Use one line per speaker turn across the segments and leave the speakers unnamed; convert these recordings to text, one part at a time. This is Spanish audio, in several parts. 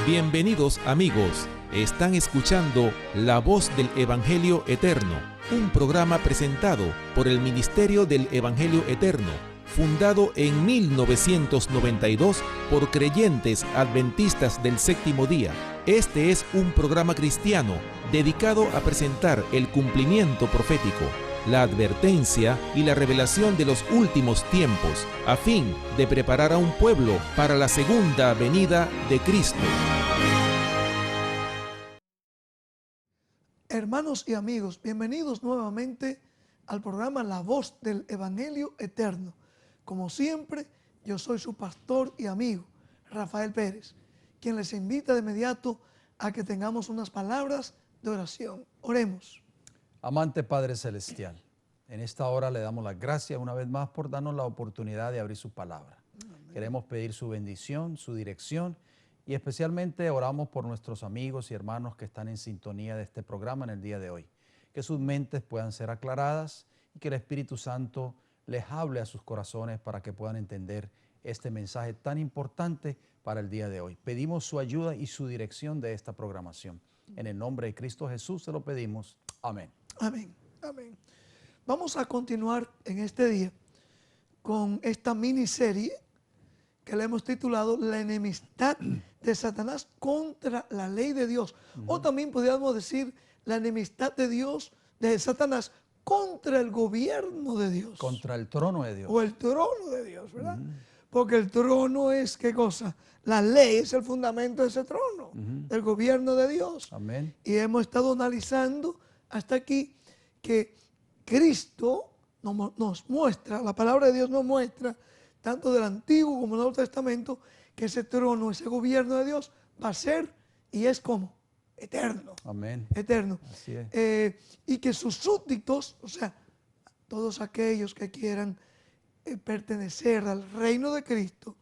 Bienvenidos amigos, están escuchando La Voz del Evangelio Eterno, un programa presentado por el Ministerio del Evangelio Eterno, fundado en 1992 por creyentes adventistas del séptimo día. Este es un programa cristiano dedicado a presentar el cumplimiento profético, la advertencia y la revelación de los últimos tiempos, a fin de preparar a un pueblo para la segunda venida de Cristo.
Hermanos y amigos, bienvenidos nuevamente al programa La Voz del Evangelio Eterno. Como siempre, yo soy su pastor y amigo, Rafael Pérez, quien les invita de inmediato a que tengamos unas palabras de oración. Oremos.
Amante Padre Celestial, en esta hora le damos las gracias una vez más por darnos la oportunidad de abrir su palabra. Amén. Queremos pedir su bendición, su dirección y especialmente oramos por nuestros amigos y hermanos que están en sintonía de este programa en el día de hoy. Que sus mentes puedan ser aclaradas y que el Espíritu Santo les hable a sus corazones para que puedan entender este mensaje tan importante para el día de hoy. Pedimos su ayuda y su dirección de esta programación. En el nombre de Cristo Jesús se lo pedimos. Amén.
Amén. Amén. Vamos a continuar en este día con esta miniserie que le hemos titulado La enemistad de Satanás contra la ley de Dios. O también podríamos decir la enemistad de Dios, de Satanás, contra el gobierno de Dios.
Contra el trono de Dios.
O el trono de Dios, ¿verdad? Porque el trono es, ¿qué cosa? La ley es el fundamento de ese trono, del gobierno de Dios.
Amén.
Y hemos estado analizando hasta aquí que Cristo nos muestra, la palabra de Dios nos muestra, tanto del Antiguo como del Nuevo Testamento, que ese trono, ese gobierno de Dios va a ser y es como eterno.
Amén.
Eterno.
Así es.
Y que sus súbditos, o sea, todos aquellos que quieran pertenecer al reino de Cristo,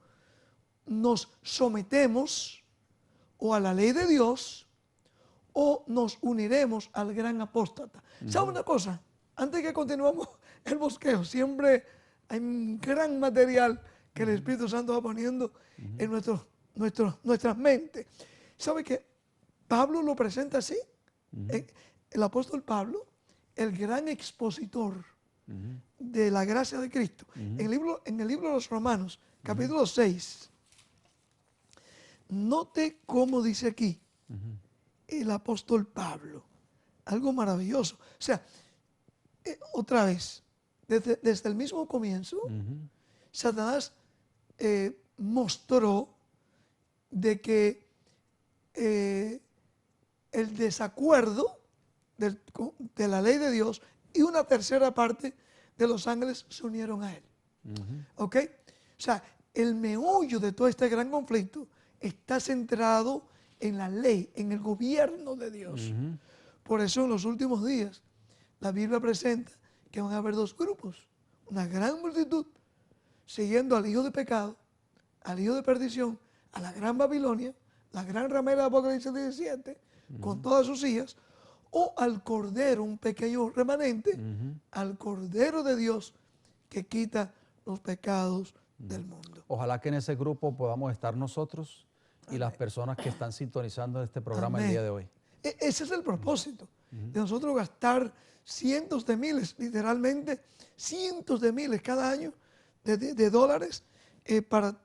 nos sometemos o a la ley de Dios o nos uniremos al gran apóstata. ¿Sabe una cosa? Antes que continuemos el bosqueo, siempre hay un gran material que el Espíritu Santo va poniendo en nuestras mentes. ¿Sabe que Pablo lo presenta así? El apóstol Pablo, el gran expositor de la gracia de Cristo. En el libro de los Romanos, capítulo 6, note cómo dice aquí el apóstol Pablo. Algo maravilloso. O sea, otra vez, desde el mismo comienzo, Satanás mostró de que el desacuerdo de la ley de Dios y una tercera parte de los ángeles se unieron a él. ¿Ok? O sea, el meollo de todo este gran conflicto está centrado en la ley, en el gobierno de Dios. Por eso en los últimos días la Biblia presenta que van a haber dos grupos, una gran multitud siguiendo al hijo de pecado, al hijo de perdición, a la gran Babilonia, la gran ramera de Apocalipsis 17, con todas sus hijas, o al Cordero, un pequeño remanente, al Cordero de Dios que quita los pecados del mundo.
Ojalá que en ese grupo podamos estar nosotros y las personas que están sintonizando este programa el día de hoy.
Ese es el propósito de nosotros gastar cientos de miles, literalmente cientos de miles cada año de dólares para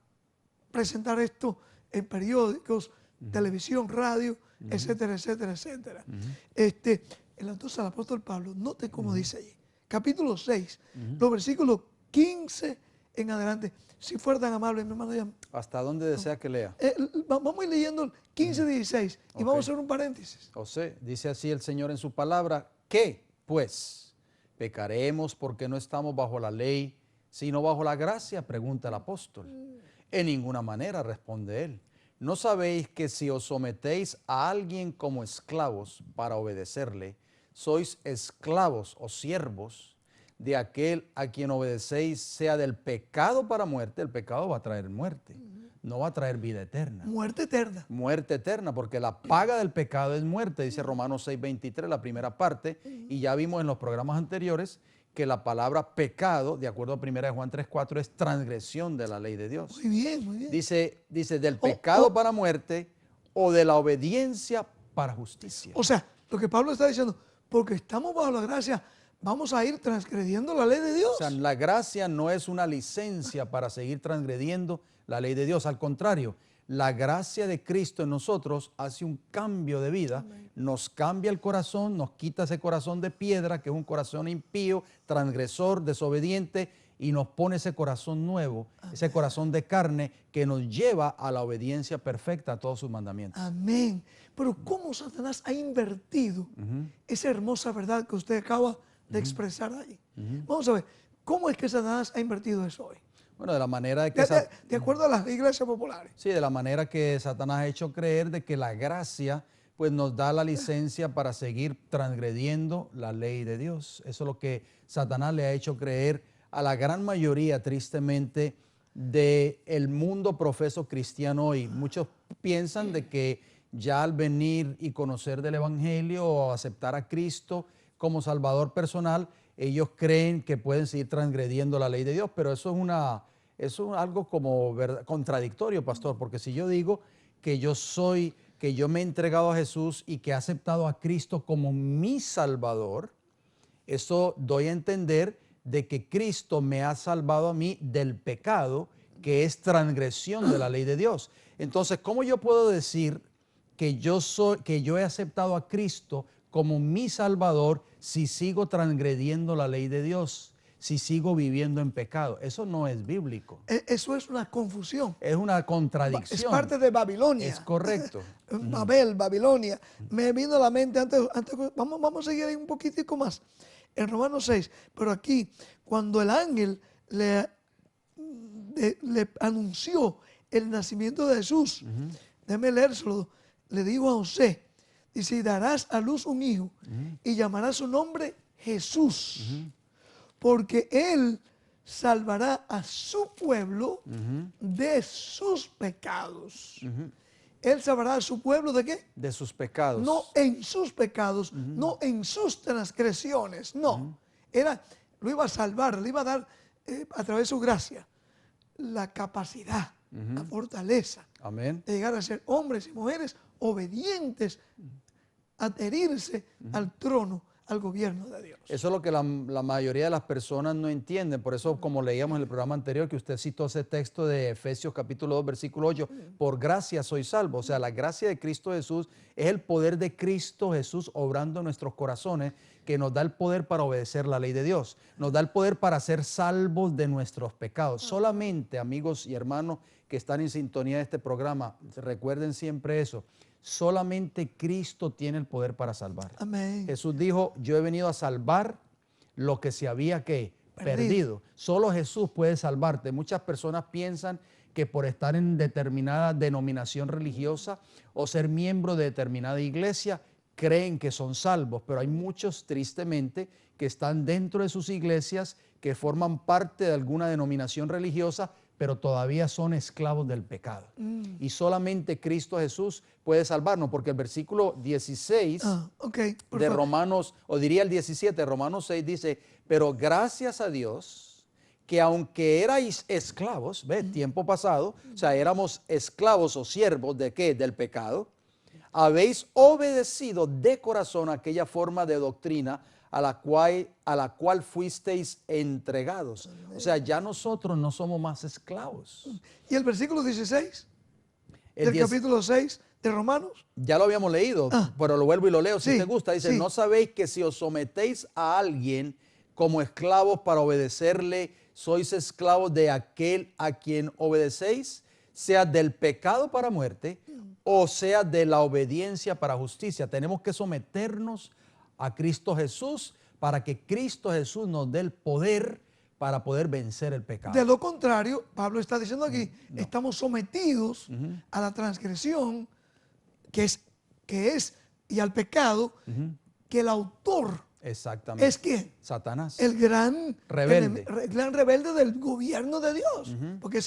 presentar esto en periódicos, televisión, radio, etcétera, etcétera, etcétera. Entonces el apóstol Pablo, note cómo dice allí, capítulo 6, los versículos 15 en adelante. Si fuera tan amable, mi hermano.
¿Hasta dónde desea que lea?
Vamos a ir leyendo el 15, 16 y vamos a hacer un paréntesis.
José, dice así el Señor en su palabra, ¿qué pues? ¿Pecaremos porque no estamos bajo la ley, sino bajo la gracia? Pregunta el apóstol. En ninguna manera, responde él. ¿No sabéis que si os sometéis a alguien como esclavos para obedecerle, sois esclavos o siervos de aquel a quien obedecéis, sea del pecado para muerte? El pecado va a traer muerte, no va a traer vida eterna.
Muerte eterna.
Muerte eterna, porque la paga del pecado es muerte, dice Romanos 6:23, la primera parte, y ya vimos en los programas anteriores que la palabra pecado, de acuerdo a 1 Juan 3:4, es transgresión de la ley de Dios.
Muy bien, muy bien.
Dice del pecado para muerte o de la obediencia para justicia.
O sea, lo que Pablo está diciendo, porque estamos bajo la gracia, vamos a ir transgrediendo la ley de Dios.
O sea, la gracia no es una licencia para seguir transgrediendo la ley de Dios. Al contrario, la gracia de Cristo en nosotros hace un cambio de vida, nos cambia el corazón, nos quita ese corazón de piedra, que es un corazón impío, transgresor, desobediente, y nos pone ese corazón nuevo, ese corazón de carne que nos lleva a la obediencia perfecta a todos sus mandamientos.
Amén. Pero ¿cómo Satanás ha invertido esa hermosa verdad que usted acaba de expresar ahí? Vamos a ver, ¿cómo es que Satanás ha invertido eso hoy?
Bueno, de la manera de que...
De acuerdo a las iglesias populares.
Sí, de la manera que Satanás ha hecho creer de que la gracia pues nos da la licencia para seguir transgrediendo la ley de Dios. Eso es lo que Satanás le ha hecho creer a la gran mayoría, tristemente, del mundo profeso cristiano hoy. Muchos piensan de que ya al venir y conocer del Evangelio o aceptar a Cristo como Salvador personal, ellos creen que pueden seguir transgrediendo la ley de Dios, pero eso es algo como contradictorio, pastor, porque si yo digo que yo me he entregado a Jesús y que he aceptado a Cristo como mi Salvador, eso doy a entender de que Cristo me ha salvado a mí del pecado, que es transgresión de la ley de Dios. Entonces, ¿cómo yo puedo decir que yo he aceptado a Cristo como mi Salvador si sigo transgrediendo la ley de Dios, si sigo viviendo en pecado? Eso no es bíblico.
Eso es una confusión.
Es una contradicción.
Es parte de Babilonia.
Es correcto.
Babel, Babilonia. Me vino a la mente vamos a seguir ahí un poquitico más. En Romanos 6, pero aquí, cuando el ángel le anunció el nacimiento de Jesús, déjeme leérselo, le dijo a José, dice, y darás a luz un hijo, y llamarás su nombre Jesús, porque él salvará a su pueblo de sus pecados. Él salvará a su pueblo ¿de qué?
De sus pecados.
No en sus pecados, no en sus transgresiones, no. Lo iba a salvar, le iba a dar a través de su gracia la capacidad, la fortaleza
Amén.
de llegar a ser hombres y mujeres obedientes, adherirse al trono, al gobierno de Dios.
Eso es lo que la mayoría de las personas no entienden. Por eso, como leíamos en el programa anterior, que usted citó ese texto de Efesios capítulo 2, versículo 8, por gracia soy salvo. O sea, la gracia de Cristo Jesús es el poder de Cristo Jesús obrando en nuestros corazones, que nos da el poder para obedecer la ley de Dios. Nos da el poder para ser salvos de nuestros pecados. Solamente, amigos y hermanos que están en sintonía de este programa, recuerden siempre eso. Solamente Cristo tiene el poder para salvar.
Amén.
Jesús dijo, yo he venido a salvar lo que se había perdido. Solo Jesús puede salvarte. Muchas personas piensan que por estar en determinada denominación religiosa o ser miembro de determinada iglesia, creen que son salvos, pero hay muchos, tristemente, que están dentro de sus iglesias, que forman parte de alguna denominación religiosa, pero todavía son esclavos del pecado. Y solamente Cristo Jesús puede salvarnos, porque el versículo 16 de Romanos, o diría el 17, Romanos 6 dice, pero gracias a Dios, que aunque erais esclavos, tiempo pasado, o sea, éramos esclavos o siervos ¿de qué? Del pecado, habéis obedecido de corazón aquella forma de doctrina a la cual fuisteis entregados. O sea, ya nosotros no somos más esclavos.
¿Y el versículo 16 del capítulo 6 de Romanos?
Ya lo habíamos leído, pero lo vuelvo y lo leo si te gusta. Dice,
sí.
¿no sabéis que si os sometéis a alguien como esclavos para obedecerle, sois esclavos de aquel a quien obedecéis, sea del pecado para muerte o sea de la obediencia para justicia? Tenemos que someternos a Cristo Jesús para que Cristo Jesús nos dé el poder para poder vencer el pecado.
De lo contrario, Pablo está diciendo aquí, estamos sometidos a la transgresión que es y al pecado que el autor
Exactamente.
es ¿quién?
Satanás.
El gran
rebelde.
El gran rebelde del gobierno de Dios. Porque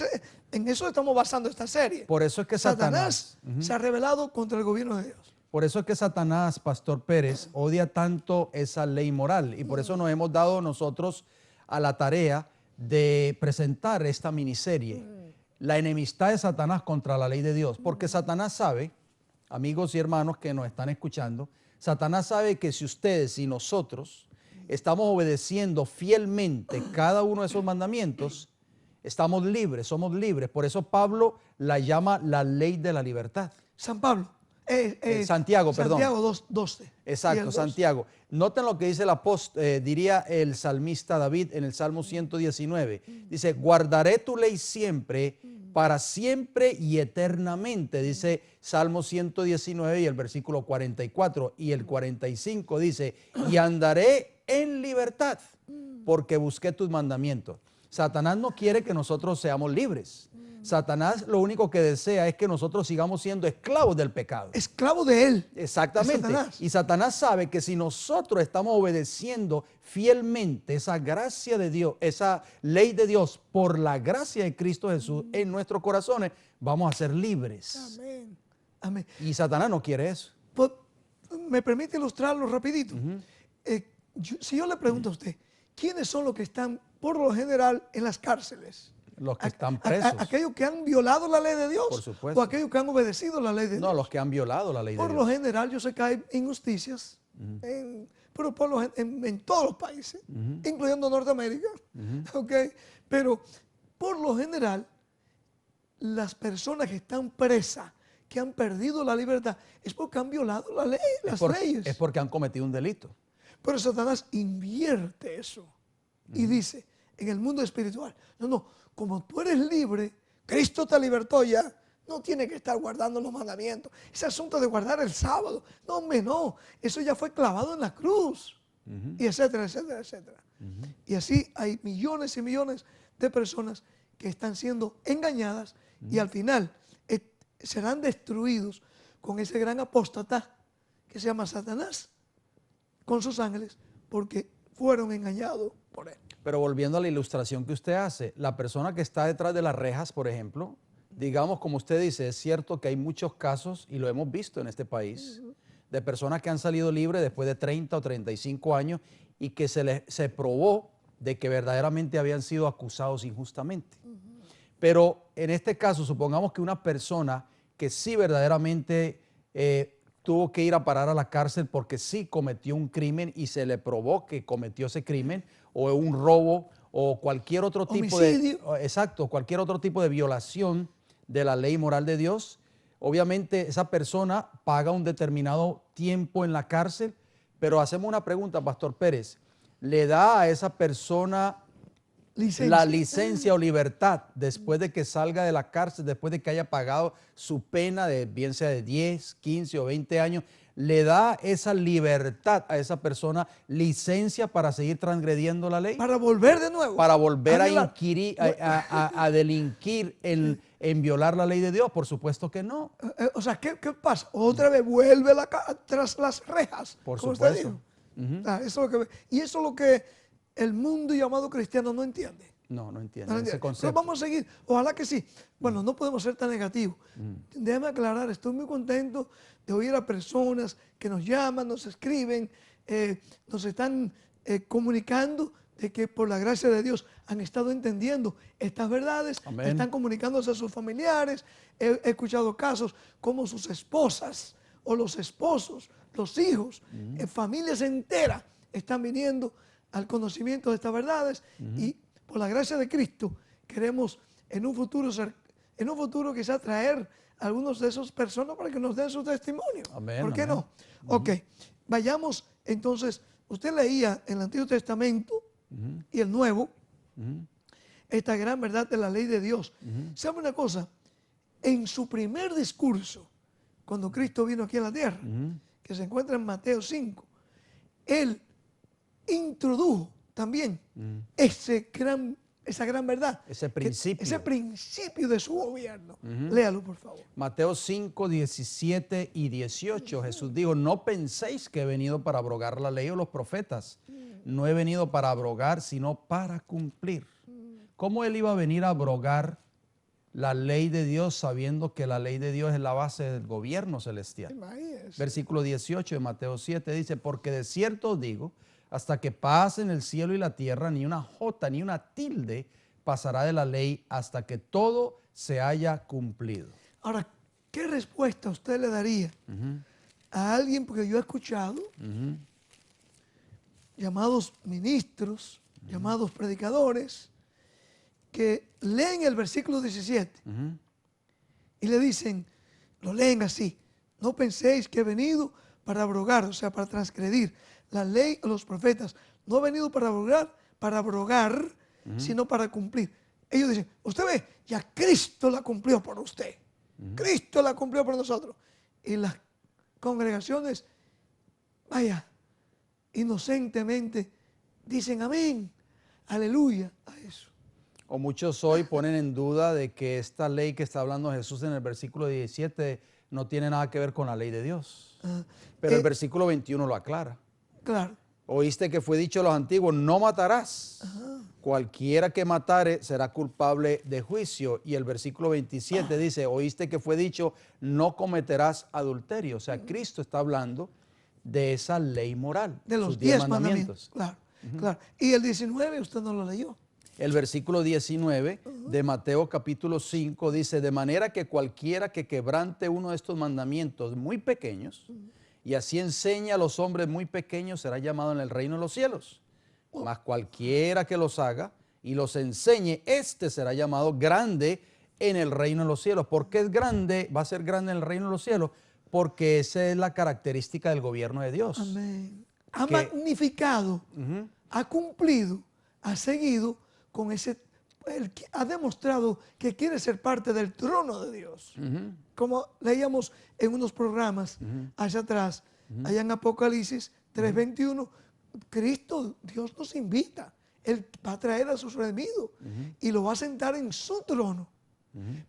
en eso estamos basando esta serie.
Por eso es que Satanás
se ha rebelado contra el gobierno de Dios.
Por eso es que Satanás, Pastor Pérez, odia tanto esa ley moral, y por eso nos hemos dado nosotros a la tarea de presentar esta miniserie, la enemistad de Satanás contra la ley de Dios, porque Satanás sabe amigos y hermanos que nos están escuchando, Satanás sabe que si ustedes y nosotros estamos obedeciendo fielmente cada uno de esos mandamientos, estamos libres, somos libres. Por eso Pablo la llama la ley de la libertad.
San Pablo.
Santiago, perdón.
Santiago 2:12.
Exacto, Santiago. Noten lo que dice el apóstol, diría el salmista David en el Salmo 119. Dice, guardaré tu ley siempre, para siempre y eternamente, dice Salmo 119 y el versículo 44. Y el 45 dice, y andaré en libertad, porque busqué tus mandamientos. Satanás no quiere que nosotros seamos libres. Satanás lo único que desea es que nosotros sigamos siendo esclavos del pecado.
Esclavo de él.
Exactamente. Y Satanás sabe que si nosotros estamos obedeciendo fielmente esa gracia de Dios, esa ley de Dios, por la gracia de Cristo Jesús en nuestros corazones, vamos a ser libres.
Amén. Amén.
Y Satanás no quiere eso.
Pues, ¿me permite ilustrarlo rapidito? Si yo le pregunto a usted, ¿quiénes son los que están por lo general en las cárceles?
Los que están presos.
¿Aquellos que han violado la ley de Dios?
Por supuesto.
¿O aquellos que han obedecido la ley de Dios?
No, los que han violado la ley de Dios.
Por lo general, yo sé que hay injusticias, pero en todos los países, incluyendo Norteamérica. ¿Okay? Pero por lo general, las personas que están presas, que han perdido la libertad, es porque han violado la ley, las leyes.
Es porque han cometido un delito.
Pero Satanás invierte eso y dice, en el mundo espiritual, no, como tú eres libre, Cristo te libertó ya, no tiene que estar guardando los mandamientos. Ese asunto de guardar el sábado, no, hombre, no, eso ya fue clavado en la cruz, y etcétera, etcétera, etcétera. Y así hay millones y millones de personas que están siendo engañadas y al final serán destruidos con ese gran apóstata que se llama Satanás, con sus ángeles, porque fueron engañados por él.
Pero volviendo a la ilustración que usted hace, la persona que está detrás de las rejas, por ejemplo, digamos, como usted dice, es cierto que hay muchos casos, y lo hemos visto en este país, de personas que han salido libres después de 30 o 35 años y que se probó de que verdaderamente habían sido acusados injustamente. Pero en este caso, supongamos que una persona que sí verdaderamente tuvo que ir a parar a la cárcel porque sí cometió un crimen y se le probó que cometió ese crimen, o un robo, o cualquier otro tipo cualquier otro tipo de violación de la ley moral de Dios, obviamente esa persona paga un determinado tiempo en la cárcel, pero hacemos una pregunta, Pastor Pérez, ¿le da a esa persona la licencia o libertad después de que salga de la cárcel, después de que haya pagado su pena, bien sea de 10, 15 o 20 años? ¿Le da esa libertad a esa persona, licencia para seguir transgrediendo la ley?
Para volver de nuevo.
Para volver a delinquir en violar la ley de Dios. Por supuesto que no.
O sea, ¿qué pasa? Otra vez vuelve tras las rejas.
Por supuesto.
Eso y eso es lo que el mundo llamado cristiano no entiende.
No entiende ese concepto.
Pero vamos a seguir. Ojalá que sí. Bueno, no podemos ser tan negativos. Déjame aclarar, estoy muy contento de oír a personas que nos llaman, nos escriben, nos están comunicando de que por la gracia de Dios han estado entendiendo estas verdades, están comunicándose a sus familiares. He escuchado casos como sus esposas o los esposos, los hijos, familias enteras están viniendo al conocimiento de estas verdades y por la gracia de Cristo queremos en un futuro quizás traer a algunos de esas personas para que nos den su testimonio. ¿Por qué no? Ok, vayamos entonces, usted leía en el Antiguo Testamento y el Nuevo esta gran verdad de la ley de Dios. ¿Sabe una cosa? En su primer discurso, cuando Cristo vino aquí a la tierra, que se encuentra en Mateo 5, Él introdujo también esa gran verdad.
Ese principio.
Ese principio de su gobierno. Léalo, por favor.
Mateo 5, 17 y 18. Jesús dijo, no penséis que he venido para abrogar la ley o los profetas. No he venido para abrogar, sino para cumplir. ¿Cómo él iba a venir a abrogar la ley de Dios sabiendo que la ley de Dios es la base del gobierno celestial?
Imagínese.
Versículo 18 de Mateo 7 dice, porque de cierto os digo, hasta que pasen el cielo y la tierra, ni una jota ni una tilde pasará de la ley hasta que todo se haya cumplido.
Ahora, ¿qué respuesta usted le daría a alguien? Porque yo he escuchado llamados ministros, llamados predicadores, que leen el versículo 17 y le dicen, lo leen así: no penséis que he venido para abrogar, o sea, para transgredir la ley o los profetas. No he venido para abrogar, sino para cumplir. Ellos dicen, usted ve, ya Cristo la cumplió por usted. Cristo la cumplió por nosotros. Y las congregaciones, vaya, inocentemente dicen amén, aleluya a eso.
O muchos hoy ponen en duda de que esta ley que está hablando Jesús en el versículo 17 no tiene nada que ver con la ley de Dios. Pero el versículo 21 lo aclara.
Claro.
Oíste que fue dicho a los antiguos, no matarás. Cualquiera que matare será culpable de juicio. Y el versículo 27 dice, oíste que fue dicho, no cometerás adulterio. O sea, Cristo está hablando de esa ley moral.
De los 10 mandamientos. Claro, claro. Y el 19 usted no lo leyó.
El versículo 19 de Mateo capítulo 5 dice, de manera que cualquiera que quebrante uno de estos mandamientos muy pequeños y así enseña a los hombres muy pequeños será llamado en el reino de los cielos. Mas cualquiera que los haga y los enseñe, este será llamado grande en el reino de los cielos. ¿Por qué es grande? Va a ser grande en el reino de los cielos porque esa es la característica del gobierno de Dios.
Amén. Ha magnificado, ha cumplido, ha seguido con ese, ha demostrado que quiere ser parte del trono de Dios. Como leíamos en unos programas allá atrás, allá en Apocalipsis 3:21, Cristo, Dios nos invita. Él va a traer a sus redimidos y lo va a sentar en su trono.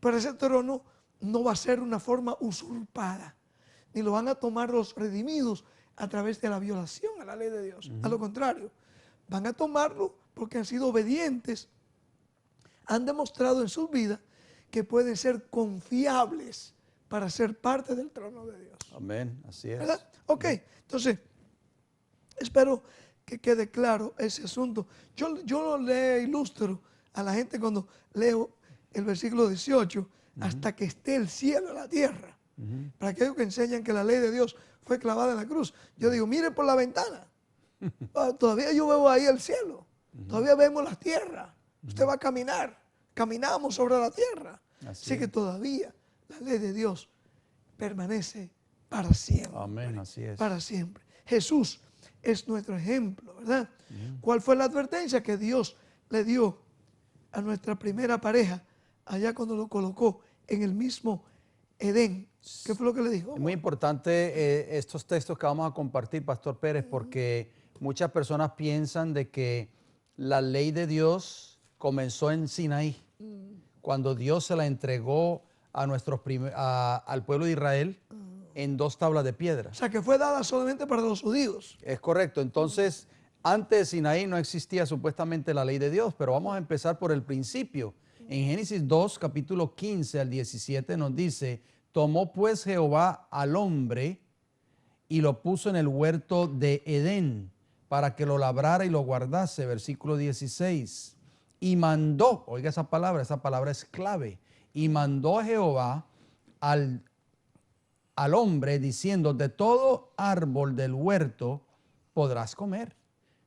Pero ese trono no va a ser una forma usurpada, ni lo van a tomar los redimidos a través de la violación a la ley de Dios. A lo contrario, van a tomarlo porque han sido obedientes, han demostrado en sus vidas que pueden ser confiables para ser parte del trono de Dios.
Amén, así es.
¿Verdad? Ok, entonces, espero que quede claro ese asunto. Yo le ilustro a la gente cuando leo el versículo 18, hasta que esté el cielo y la tierra. Para aquellos que enseñan que la ley de Dios fue clavada en la cruz. Yo digo, mire por la ventana. Todavía yo veo ahí el cielo. Todavía vemos la tierra. Usted va a caminar. Caminamos sobre la tierra. Así que todavía la ley de Dios permanece para siempre.
Amén, así es.
Para siempre. Jesús es nuestro ejemplo, ¿verdad? ¿Cuál fue la advertencia que Dios le dio a nuestra primera pareja allá cuando lo colocó en el mismo Edén? ¿Qué fue lo que le dijo?
Es muy importante estos textos que vamos a compartir, Pastor Pérez, porque muchas personas piensan de que la ley de Dios comenzó en Sinaí, cuando Dios se la entregó a al pueblo de Israel en 2 tablas de piedra.
O sea, que fue dada solamente para los judíos.
Es correcto. Entonces, antes de Sinaí no existía supuestamente la ley de Dios, pero vamos a empezar por el principio. En Génesis 2, capítulo 15 al 17 nos dice, tomó pues Jehová al hombre y lo puso en el huerto de Edén para que lo labrara y lo guardase, versículo 16. Y mandó, oiga esa palabra es clave, y mandó a Jehová al hombre diciendo, de todo árbol del huerto podrás comer,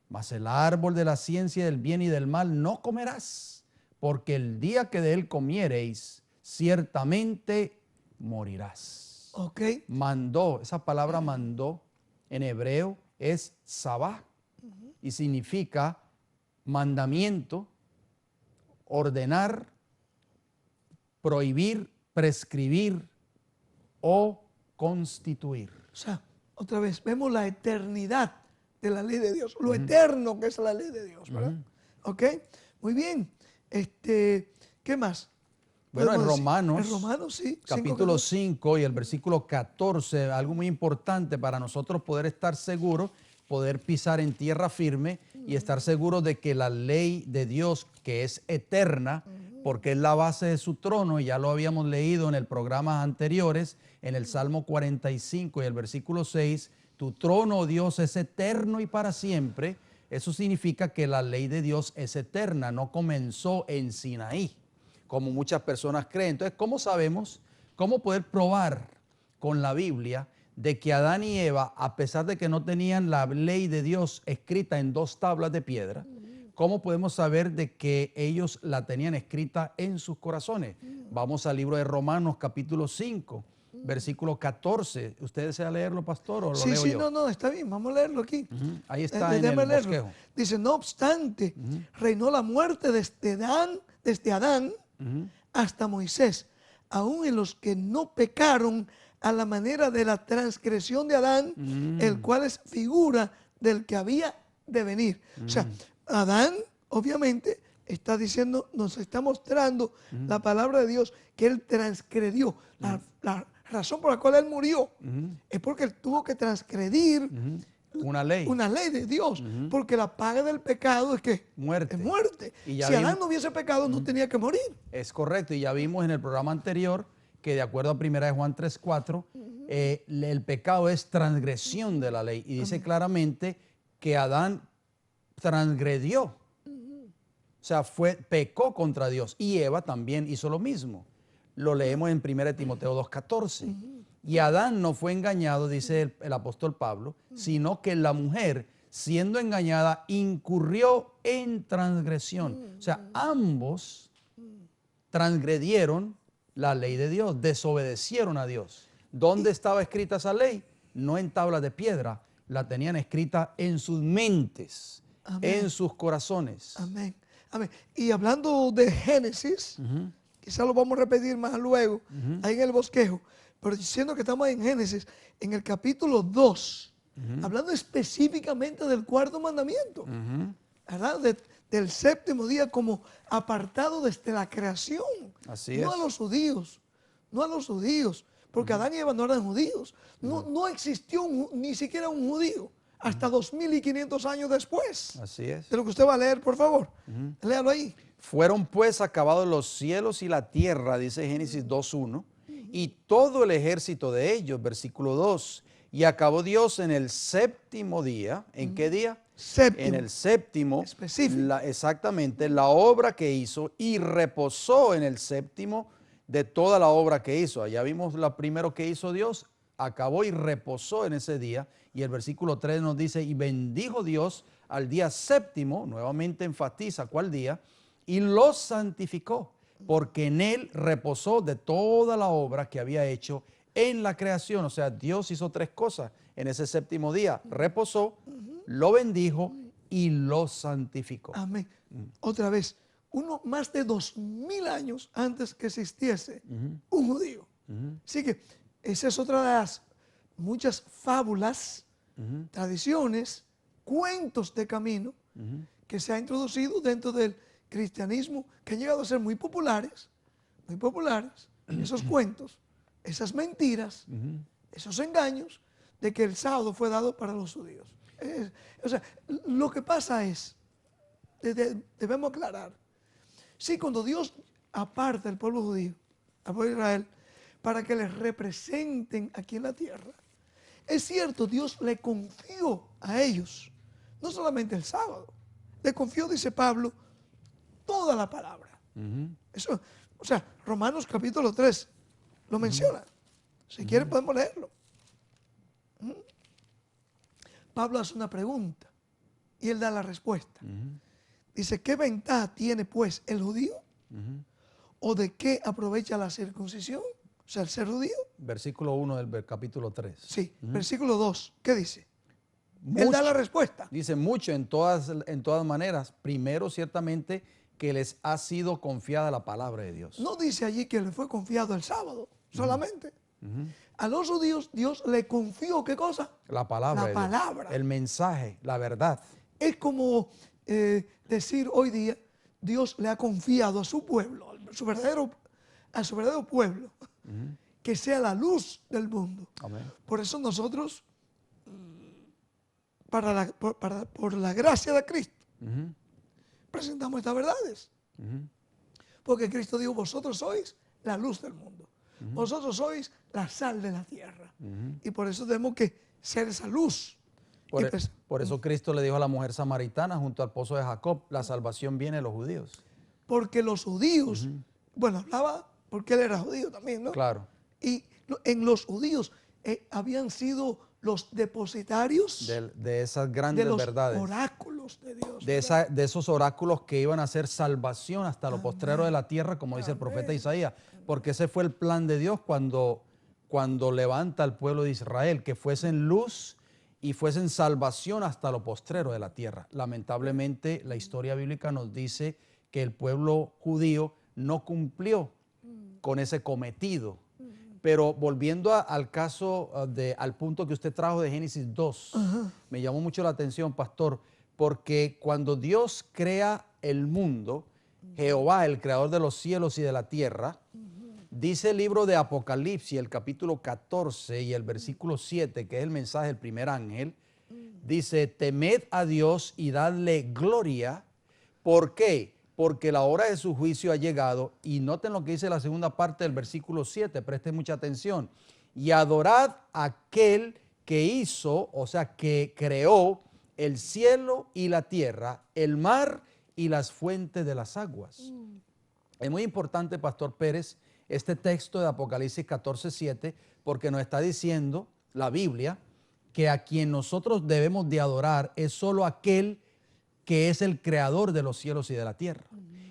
mas el árbol de la ciencia del bien y del mal no comerás, porque el día que de él comiereis, ciertamente morirás.
Ok.
Mandó, esa palabra mandó en hebreo es sabá y significa mandamiento, ordenar, prohibir, prescribir o constituir.
O sea, otra vez, vemos la eternidad de la ley de Dios, lo eterno que es la ley de Dios, ¿verdad? Ok, muy bien. ¿Qué más?
Bueno, en
Romanos, sí,
capítulo 5 y el versículo 14, algo muy importante para nosotros poder estar seguros, poder pisar en tierra firme y estar seguros de que la ley de Dios, que es eterna, porque es la base de su trono, y ya lo habíamos leído en el programas anteriores, en el Salmo 45 y el versículo 6, tu trono, oh Dios, es eterno y para siempre. Eso significa que la ley de Dios es eterna, no comenzó en Sinaí, como muchas personas creen. Entonces, ¿cómo sabemos ¿Cómo poder probar con la Biblia de que Adán y Eva, a pesar de que no tenían la ley de Dios escrita en 2 tablas de piedra, cómo podemos saber de que ellos la tenían escrita en sus corazones? Vamos al libro de Romanos capítulo 5, versículo 14. ¿Usted desea leerlo, pastor, o lo leo yo?
No, está bien, vamos a leerlo aquí.
Ahí está en el bosquejo.
Dice, no obstante, reinó la muerte desde Adán hasta Moisés, aún en los que no pecaron a la manera de la transgresión de Adán, el cual es figura del que había de venir. O sea, Adán, obviamente, está diciendo, nos está mostrando la palabra de Dios, que él transgredió. La razón por la cual él murió es porque él tuvo que transgredir una ley de Dios, porque la paga del pecado es que
muerte.
Es muerte.
Y
si Adán no hubiese pecado, no tenía que morir.
Es correcto, y ya vimos en el programa anterior que de acuerdo a 1 de Juan 3:4, el pecado es transgresión de la ley, y dice claramente que Adán transgredió, o sea, pecó contra Dios, y Eva también hizo lo mismo. Lo leemos en 1 de Timoteo 2:14. Y Adán no fue engañado, dice el apóstol Pablo, sino que la mujer, siendo engañada, incurrió en transgresión. O sea, ambos transgredieron la ley de Dios, desobedecieron a Dios. ¿Dónde estaba escrita esa ley? No en tablas de piedra, la tenían escrita en sus mentes, en sus corazones.
Amén. Amén. Y hablando de Génesis, quizás lo vamos a repetir más luego, ahí en el bosquejo, pero diciendo que estamos en Génesis, en el capítulo 2, hablando específicamente del 4º mandamiento, ¿verdad? Del 7º día como apartado desde la creación.
Así
no
es.
a los judíos, no a los judíos, porque Adán y Eva no eran judíos. No existió ni siquiera un judío hasta 2500 años después.
Así es.
De lo que usted va a leer, por favor. Léalo ahí.
Fueron pues acabados los cielos y la tierra, dice Génesis 2:1, y todo el ejército de ellos, versículo 2. Y acabó Dios en el 7º día. ¿En qué día?
Séptimo.
En el 7º.
Específico.
Exactamente, la obra que hizo, y reposó en el 7º de toda la obra que hizo. Allá vimos lo primero que hizo Dios, acabó y reposó en ese día. Y el versículo 3 nos dice, y bendijo Dios al día 7º, nuevamente enfatiza cuál día, y lo santificó, porque en él reposó de toda la obra que había hecho en la creación. O sea, Dios hizo 3 cosas en ese 7º día. Reposó, lo bendijo y lo santificó.
Amén. Otra vez, más de 2000 años antes que existiese un judío. Así que esa es otra de las muchas fábulas, tradiciones, cuentos de camino que se ha introducido dentro del cristianismo, que han llegado a ser muy populares, esos cuentos, esas mentiras, esos engaños de que el sábado fue dado para los judíos. O sea, lo que pasa es, debemos aclarar, sí, cuando Dios aparta al pueblo judío, al pueblo de Israel, para que les representen aquí en la tierra, es cierto, Dios le confió a ellos, no solamente el sábado, le confió, dice Pablo, toda la palabra. Eso, o sea, Romanos capítulo 3 lo menciona. Si quieren podemos leerlo. Pablo hace una pregunta y él da la respuesta. Dice, ¿qué ventaja tiene pues el judío? ¿O de qué aprovecha la circuncisión? O sea, el ser judío.
Versículo 1 del capítulo 3.
Sí, versículo 2, ¿qué dice? Él da la respuesta.
Dice mucho en todas maneras. Primero, ciertamente, que les ha sido confiada la palabra de Dios.
No dice allí que le fue confiado el sábado solamente. A los judíos Dios le confió, ¿qué cosa?
La palabra.
La palabra.
El mensaje, la verdad.
Es como decir hoy día, Dios le ha confiado a su pueblo, a su verdadero pueblo, que sea la luz del mundo.
Amén.
Por eso nosotros, por la gracia de Cristo, presentamos estas verdades. Porque Cristo dijo, vosotros sois la luz del mundo. Vosotros sois la sal de la tierra. Y por eso tenemos que ser esa luz.
Por eso Cristo le dijo a la mujer samaritana junto al pozo de Jacob, la salvación viene de los judíos.
Porque los judíos, bueno, hablaba porque él era judío también, ¿no?
Claro.
Y en los judíos habían sido los depositarios
de esas
de
grandes
los
verdades.
oráculos de Dios.
De esos oráculos que iban a hacer salvación hasta lo postrero de la tierra, como dice el profeta Isaías, porque ese fue el plan de Dios cuando levanta al pueblo de Israel, que fuesen luz y fuesen salvación hasta lo postrero de la tierra. Lamentablemente, la historia bíblica nos dice que el pueblo judío no cumplió con ese cometido. Pero volviendo al caso, al punto que usted trajo de Génesis 2, me llamó mucho la atención, pastor, porque cuando Dios crea el mundo, Jehová, el creador de los cielos y de la tierra, dice el libro de Apocalipsis, el capítulo 14 y el versículo 7, que es el mensaje del primer ángel, dice, temed a Dios y dadle gloria. ¿Por qué? Porque la hora de su juicio ha llegado. Y noten lo que dice la segunda parte del versículo 7, presten mucha atención. Y adorad a aquel que hizo, o sea, que creó el cielo y la tierra, el mar y las fuentes de las aguas. Es muy importante, Pastor Pérez, este texto de Apocalipsis 14:7, porque nos está diciendo la Biblia que a quien nosotros debemos de adorar es solo aquel que es el creador de los cielos y de la tierra.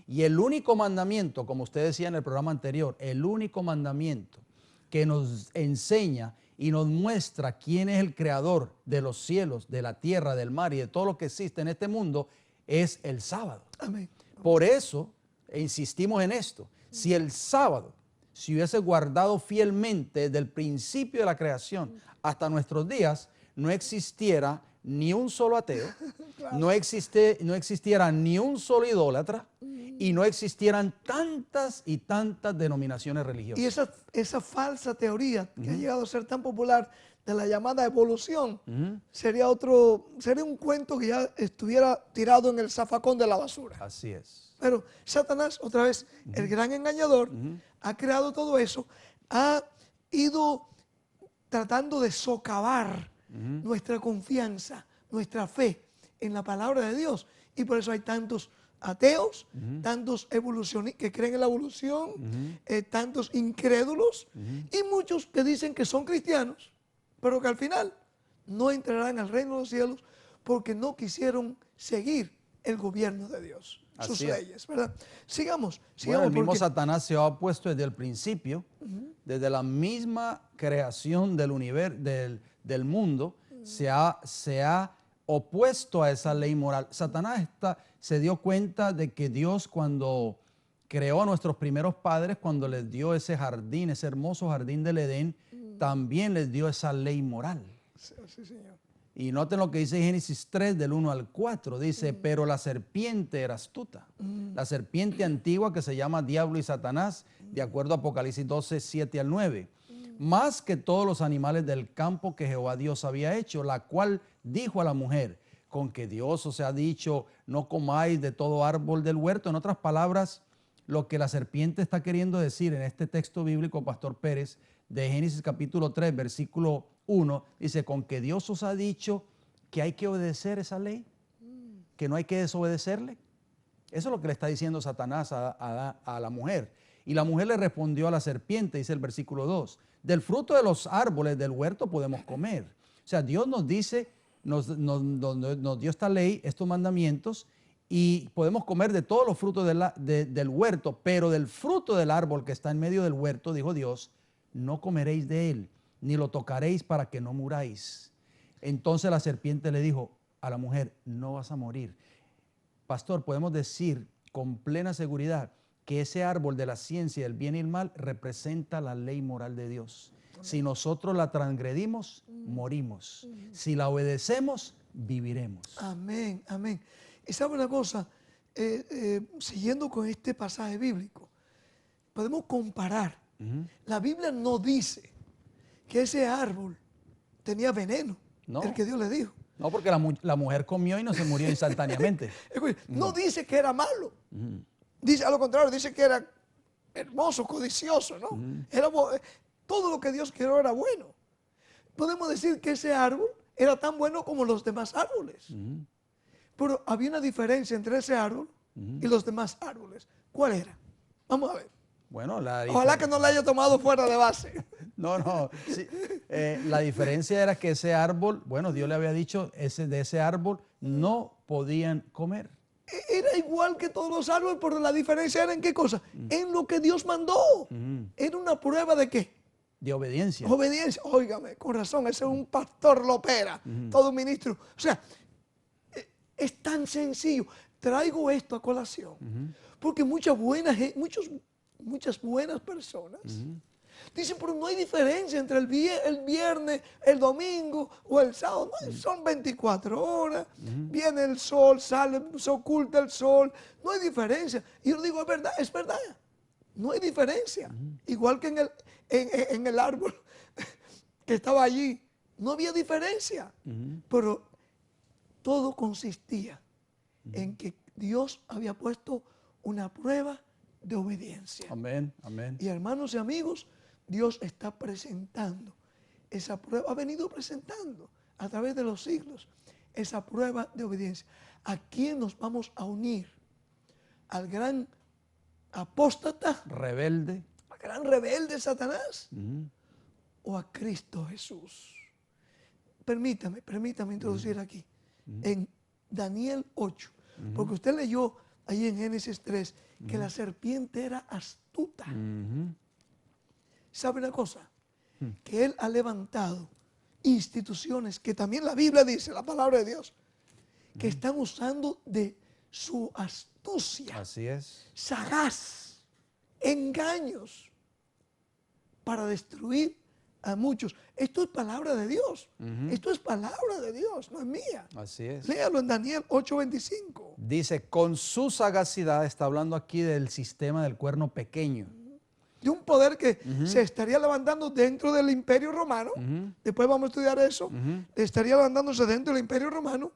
Y el único mandamiento, como usted decía en el programa anterior, el único mandamiento que nos enseña y nos muestra quién es el creador de los cielos, de la tierra, del mar y de todo lo que existe en este mundo es el sábado.
Amén.
Por eso insistimos en esto. Si el sábado se hubiese guardado fielmente desde el principio de la creación hasta nuestros días, no existiera ni un solo ateo, no existiera ni un solo idólatra y no existieran tantas y tantas denominaciones religiosas.
Y esa falsa teoría que ha llegado a ser tan popular de la llamada evolución sería un cuento que ya estuviera tirado en el zafacón de la basura.
Así es.
Pero Satanás, otra vez, el gran engañador, ha creado todo eso, ha ido tratando de socavar nuestra confianza, nuestra fe en la palabra de Dios. Y por eso hay tantos ateos, tantos evolucionistas que creen en la evolución, tantos incrédulos y muchos que dicen que son cristianos, pero que al final no entrarán al reino de los cielos porque no quisieron seguir el gobierno de Dios, sus leyes, ¿verdad? Sigamos.
Bueno, el mismo
porque
Satanás se ha opuesto desde el principio, desde la misma creación del universo, del mundo, se ha opuesto a esa ley moral. Satanás se dio cuenta de que Dios, cuando creó a nuestros primeros padres, cuando les dio ese jardín, ese hermoso jardín del Edén, también les dio esa ley moral.
Sí, señor.
Y noten lo que dice Génesis 3, del 1 al 4. Dice, pero la serpiente era astuta. La serpiente antigua que se llama Diablo y Satanás, de acuerdo a Apocalipsis 12, 7 al 9. Más que todos los animales del campo que Jehová Dios había hecho, la cual dijo a la mujer, con que Dios os ha dicho, no comáis de todo árbol del huerto. En otras palabras, lo que la serpiente está queriendo decir en este texto bíblico, Pastor Pérez, de Génesis capítulo 3, versículo 1, dice, con que Dios os ha dicho que hay que obedecer esa ley, que no hay que desobedecerle. Eso es lo que le está diciendo Satanás a la mujer. Y la mujer le respondió a la serpiente, dice el versículo 2, del fruto de los árboles del huerto podemos comer. O sea, Dios nos dice, nos dio esta ley, estos mandamientos, y podemos comer de todos los frutos del huerto, pero del fruto del árbol que está en medio del huerto, dijo Dios, no comeréis de él, ni lo tocaréis para que no muráis. Entonces la serpiente le dijo a la mujer, no vas a morir. Pastor, podemos decir con plena seguridad que ese árbol de la ciencia del bien y el mal representa la ley moral de Dios. Si nosotros la transgredimos, morimos. Si la obedecemos, viviremos.
Amén, amén. Y sabe una cosa, siguiendo con este pasaje bíblico, podemos comparar. La Biblia no dice que ese árbol tenía veneno, el que Dios le dijo.
No, porque la mujer comió y no se murió instantáneamente.
No dice que era malo. Dice, a lo contrario, dice que era hermoso, codicioso, ¿no? Todo lo que Dios creó era bueno. Podemos decir que ese árbol era tan bueno como los demás árboles. Pero había una diferencia entre ese árbol y los demás árboles. ¿Cuál era? Vamos a ver.
Bueno,
ojalá que no la haya tomado fuera de base.
No, no. Sí, la diferencia era que ese árbol, bueno, Dios le había dicho, de ese árbol no podían comer.
Era igual que todos los árboles, pero la diferencia era en qué cosa. En lo que Dios mandó. Era una prueba de qué.
De obediencia.
Obediencia. Óigame, con razón, ese es un pastor lopera, todo un ministro. O sea, es tan sencillo. Traigo esto a colación. Porque muchas buenas personas dicen, pero no hay diferencia entre el viernes, el domingo o el sábado. No, son 24 horas, viene el sol, sale, se oculta el sol. No hay diferencia. Y yo digo, es verdad, es verdad. No hay diferencia. Igual que en el árbol que estaba allí, no había diferencia. Pero todo consistía en que Dios había puesto una prueba de obediencia.
Amén, amén.
Y hermanos y amigos, Dios está presentando esa prueba, ha venido presentando a través de los siglos esa prueba de obediencia. ¿A quién nos vamos a unir? ¿Al gran apóstata?
Rebelde.
¿Al gran rebelde Satanás? ¿O a Cristo Jesús? Permítame introducir aquí, en Daniel 8, porque usted leyó ahí en Génesis 3 que la serpiente era astuta. ¿Sabe una cosa? Que Él ha levantado instituciones que también la Biblia dice, la palabra de Dios, que están usando de su astucia.
Así es.
Sagaz, engaños, para destruir a muchos. Esto es palabra de Dios. Esto es palabra de Dios, no es mía.
Así es.
Léalo en Daniel 8:25.
Dice, con su sagacidad, está hablando aquí del sistema del cuerno pequeño.
De un poder que se estaría levantando dentro del Imperio Romano. Después vamos a estudiar eso. Estaría levantándose dentro del Imperio Romano,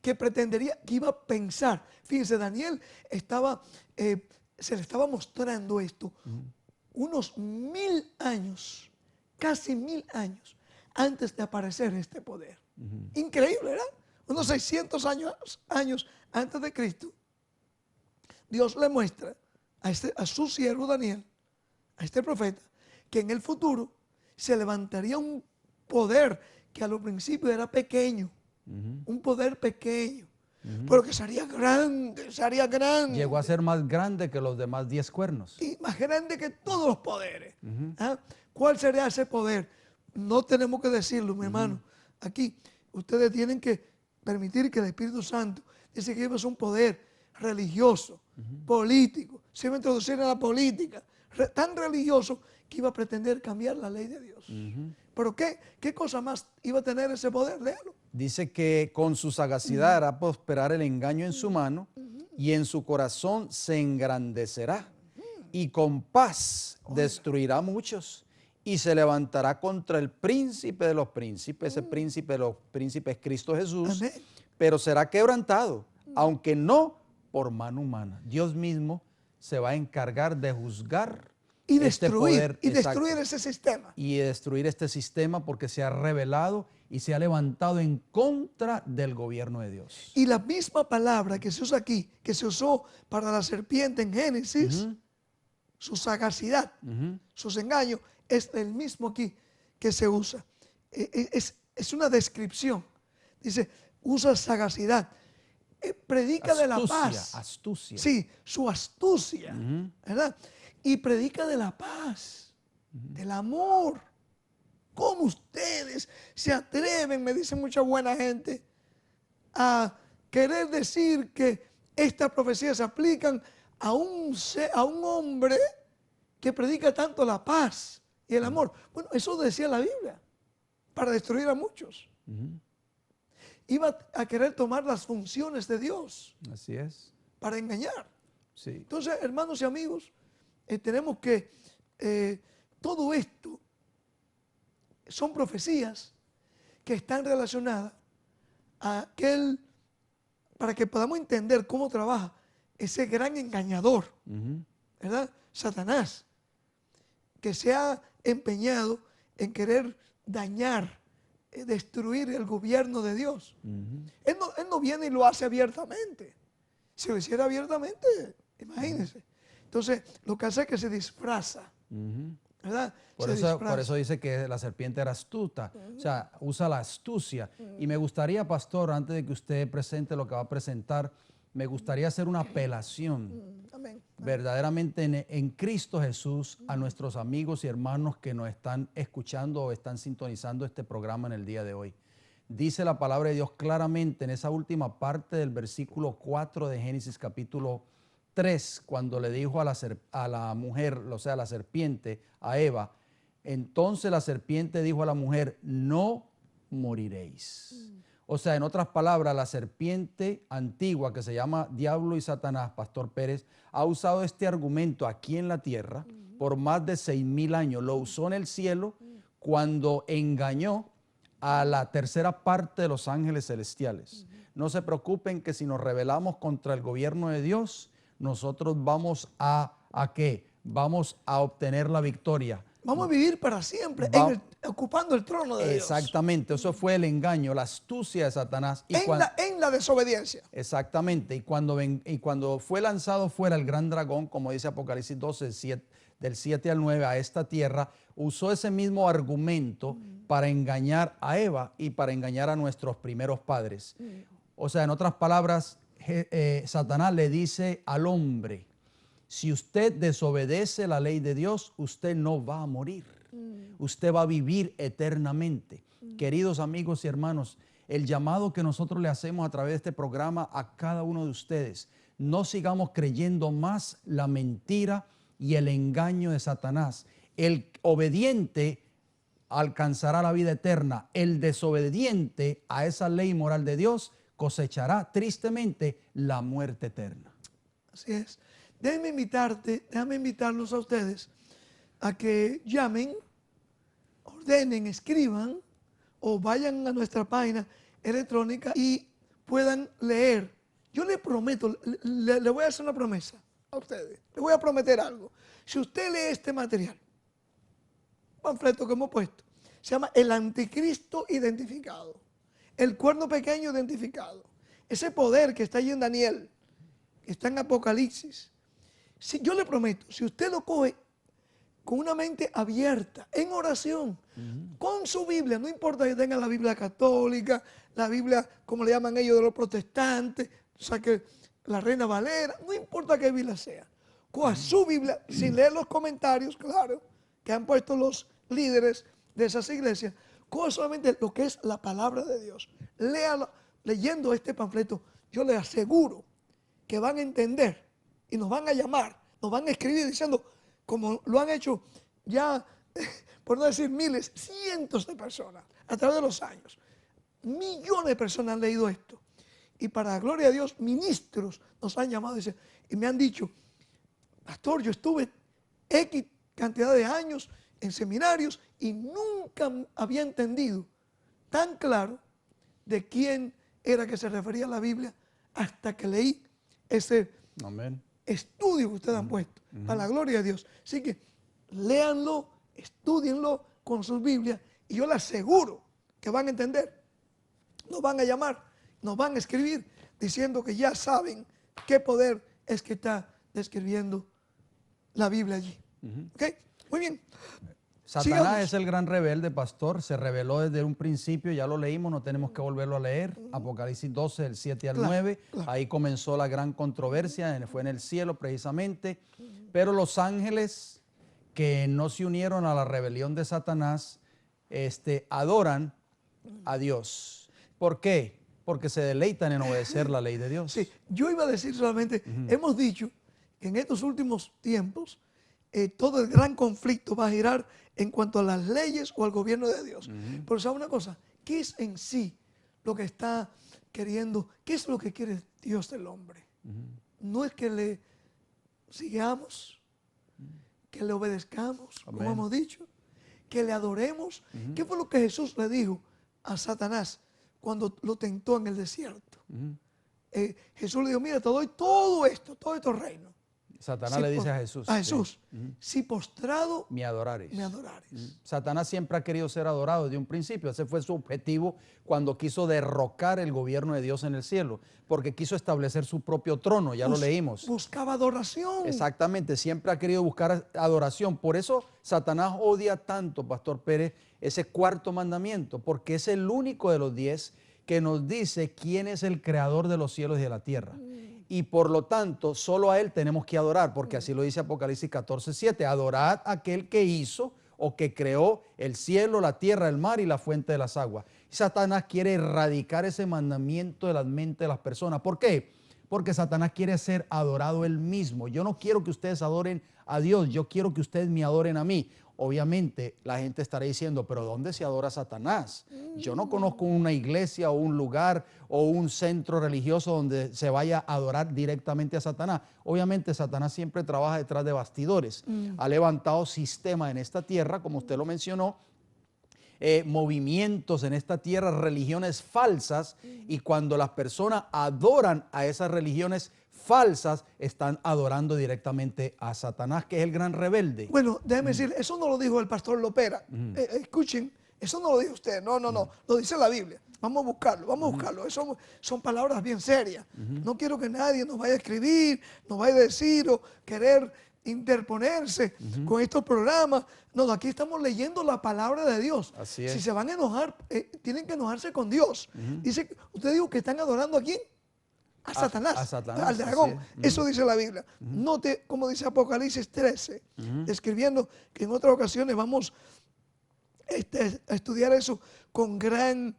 que pretendería, que iba a pensar. Fíjense, Daniel se le estaba mostrando esto unos 1000 años, casi 1000 años antes de aparecer este poder. Increíble, ¿verdad? Unos 600 años antes de Cristo, Dios le muestra a su siervo Daniel, a este profeta, que en el futuro se levantaría un poder que a los principios era pequeño, un poder pequeño, pero que sería grande,
Llegó a ser más grande que los demás 10 cuernos.
y más grande que todos los poderes. ¿Ah? ¿Cuál sería ese poder? No tenemos que decirlo, mi hermano. Aquí ustedes tienen que permitir que el Espíritu Santo dice que es un poder religioso, político. Se iba a introducir en la política, tan religioso que iba a pretender cambiar la ley de Dios. ¿Pero qué cosa más iba a tener ese poder? Léalo.
Dice que con su sagacidad hará prosperar el engaño en su mano y en su corazón se engrandecerá y con paz destruirá a muchos y se levantará contra el príncipe de los príncipes. Ese príncipe de los príncipes es Cristo Jesús.
Amén.
Pero será quebrantado, aunque no por mano humana. Dios mismo se va a encargar de juzgar
Y
este
destruir,
poder,
y
exacto,
destruir ese sistema.
y destruir este sistema porque se ha rebelado y se ha levantado en contra del gobierno de Dios.
Y la misma palabra que se usa aquí, que se usó para la serpiente en Génesis, su sagacidad, sus engaños, es el mismo aquí que se usa. Es una descripción. Dice, usa sagacidad. Predica de la paz.
Astucia.
Sí, su astucia, ¿verdad? Y predica de la paz, del amor. ¿Cómo ustedes se atreven, me dice mucha buena gente, a querer decir que estas profecías se aplican a un hombre que predica tanto la paz y el amor? Bueno, eso decía la Biblia, para destruir a muchos. Iba a querer tomar las funciones de Dios.
Así es.
Para engañar.
Sí.
Entonces, hermanos y amigos, tenemos que todo esto son profecías que están relacionadas a para que podamos entender cómo trabaja ese gran engañador, ¿verdad? Satanás, que se ha empeñado en querer dañar, destruir el gobierno de Dios. Él no viene y lo hace abiertamente. Si lo hiciera abiertamente, imagínense. Entonces, lo que hace es que se disfraza ¿verdad?
Por eso dice que la serpiente era astuta, o sea, usa la astucia. Y me gustaría, pastor, antes de que usted presente lo que va a presentar, me gustaría hacer una apelación
Amén.
verdaderamente en Cristo Jesús a nuestros amigos y hermanos que nos están escuchando o están sintonizando este programa en el día de hoy. Dice la palabra de Dios claramente en esa última parte del versículo 4 de Génesis capítulo 3, cuando le dijo a la mujer, o sea, a la serpiente, a Eva, entonces la serpiente dijo a la mujer, no moriréis. O sea, en otras palabras, la serpiente antigua que se llama Diablo y Satanás, Pastor Pérez, ha usado este argumento aquí en la tierra por más de 6,000 años. Lo usó en el cielo cuando engañó a la tercera parte de los ángeles celestiales. No se preocupen que si nos rebelamos contra el gobierno de Dios, nosotros vamos ¿a qué? Vamos a obtener la victoria.
Vamos a vivir para siempre ocupando el trono de Dios.
Exactamente, eso fue el engaño, la astucia de Satanás.
En la desobediencia.
Exactamente, y cuando fue lanzado fuera el gran dragón, como dice Apocalipsis 12, del 7 al 9, a esta tierra, usó ese mismo argumento para engañar a Eva y para engañar a nuestros primeros padres. O sea, en otras palabras, Satanás le dice al hombre, si usted desobedece la ley de Dios, usted no va a morir. Usted va a vivir eternamente. Queridos amigos y hermanos, el llamado que nosotros le hacemos a través de este programa a cada uno de ustedes, no sigamos creyendo más la mentira y el engaño de Satanás. El obediente alcanzará la vida eterna. El desobediente a esa ley moral de Dios cosechará tristemente la muerte eterna.
Así es. Déjame invitarlos a ustedes a que llamen, ordenen, escriban o vayan a nuestra página electrónica y puedan leer. Yo les prometo, le voy a hacer una promesa a ustedes. Les voy a prometer algo. Si usted lee este material, panfleto que hemos puesto, se llama El Anticristo Identificado, el cuerno pequeño identificado, ese poder que está allí en Daniel, que está en Apocalipsis. Si yo le prometo, si usted lo coge con una mente abierta, en oración, con su Biblia, no importa que tenga la Biblia católica, la Biblia, como le llaman ellos, de los protestantes, o sea que la Reina Valera, no importa qué Biblia sea, coja su Biblia, sin leer los comentarios, claro, que han puesto los líderes de esas iglesias, coja solamente lo que es la palabra de Dios. Léalo, leyendo este panfleto, yo le aseguro que van a entender y nos van a llamar, nos van a escribir diciendo, como lo han hecho ya, por no decir miles, cientos de personas a través de los años. Millones de personas han leído esto. Y para la gloria de Dios, ministros nos han llamado y me han dicho, pastor, yo estuve X cantidad de años en seminarios y nunca había entendido tan claro de quién era que se refería a la Biblia hasta que leí ese estudio que ustedes han puesto, para la gloria de Dios. Así que léanlo, estudienlo con sus Biblias y yo les aseguro que van a entender. Nos van a llamar, nos van a escribir diciendo que ya saben qué poder es que está describiendo la Biblia allí. ¿Ok? Muy bien.
Satanás
Sigamos.
es el gran rebelde, pastor. Se reveló desde un principio, ya lo leímos, no tenemos que volverlo a leer. Apocalipsis 12, del 7 al 9.
Claro.
Ahí comenzó la gran controversia, fue en el cielo precisamente. Pero los ángeles que no se unieron a la rebelión de Satanás, adoran a Dios. ¿Por qué? Porque se deleitan en obedecer la ley de Dios.
Sí, yo iba a decir solamente, hemos dicho que en estos últimos tiempos todo el gran conflicto va a girar en cuanto a las leyes o al gobierno de Dios. Pero ¿sabe una cosa? ¿Qué es en sí lo que está queriendo? ¿Qué es lo que quiere Dios del hombre? No es que le sigamos, que le obedezcamos, como hemos dicho, que le adoremos. ¿Qué fue lo que Jesús le dijo a Satanás cuando lo tentó en el desierto? Jesús le dijo, mira, te doy todo esto, todos estos reinos.
Satanás le dice a Jesús.
A Jesús, si postrado
me adorares.
me adorares.
Satanás siempre ha querido ser adorado desde un principio. Ese fue su objetivo cuando quiso derrocar el gobierno de Dios en el cielo, porque quiso establecer su propio trono, ya lo leímos.
Buscaba adoración.
Exactamente, siempre ha querido buscar adoración. Por eso Satanás odia tanto, Pastor Pérez, ese cuarto mandamiento, porque es el único de los 10 que nos dice quién es el creador de los cielos y de la tierra. Y por lo tanto, solo a Él tenemos que adorar, porque así lo dice Apocalipsis 14:7. Adorad a aquel que hizo o que creó el cielo, la tierra, el mar y la fuente de las aguas. Y Satanás quiere erradicar ese mandamiento de la mente de las personas. ¿Por qué? Porque Satanás quiere ser adorado él mismo. Yo no quiero que ustedes adoren a Dios, yo quiero que ustedes me adoren a mí. Obviamente la gente estará diciendo, pero ¿dónde se adora a Satanás? Yo no conozco una iglesia o un lugar o un centro religioso donde se vaya a adorar directamente a Satanás. Obviamente Satanás siempre trabaja detrás de bastidores. Ha levantado sistemas en esta tierra, como usted lo mencionó, movimientos en esta tierra, religiones falsas, y cuando las personas adoran a esas religiones falsas, están adorando directamente a Satanás, que es el gran rebelde.
Bueno, déjeme decir, eso no lo dijo el pastor Lopera. Escuchen, eso no lo dijo usted, no, lo dice la Biblia. Vamos a buscarlo, Eso son palabras bien serias. No quiero que nadie nos vaya a escribir, nos vaya a decir o querer interponerse con estos programas. No, aquí estamos leyendo la palabra de Dios.
Así es.
Si se van a enojar, tienen que enojarse con Dios. Dice, usted dijo que están adorando ¿a quién? A Satanás,
a Satanás,
al dragón. Eso dice la Biblia. Note como dice Apocalipsis 13, describiendo que en otras ocasiones vamos a estudiar eso con gran,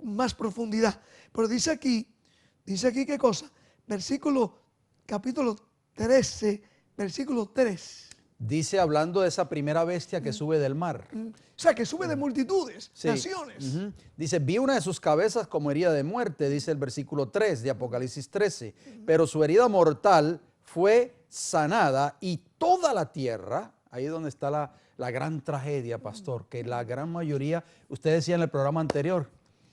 más profundidad. Pero dice aquí qué cosa, capítulo 13, versículo 3.
Dice, hablando de esa primera bestia que sube del mar.
O sea, que sube de multitudes,
Sí.
naciones.
Dice, vi una de sus cabezas como herida de muerte, dice el versículo 3 de Apocalipsis 13. Pero su herida mortal fue sanada y toda la tierra, ahí es donde está la gran tragedia, pastor, que la gran mayoría, usted decía en el programa anterior,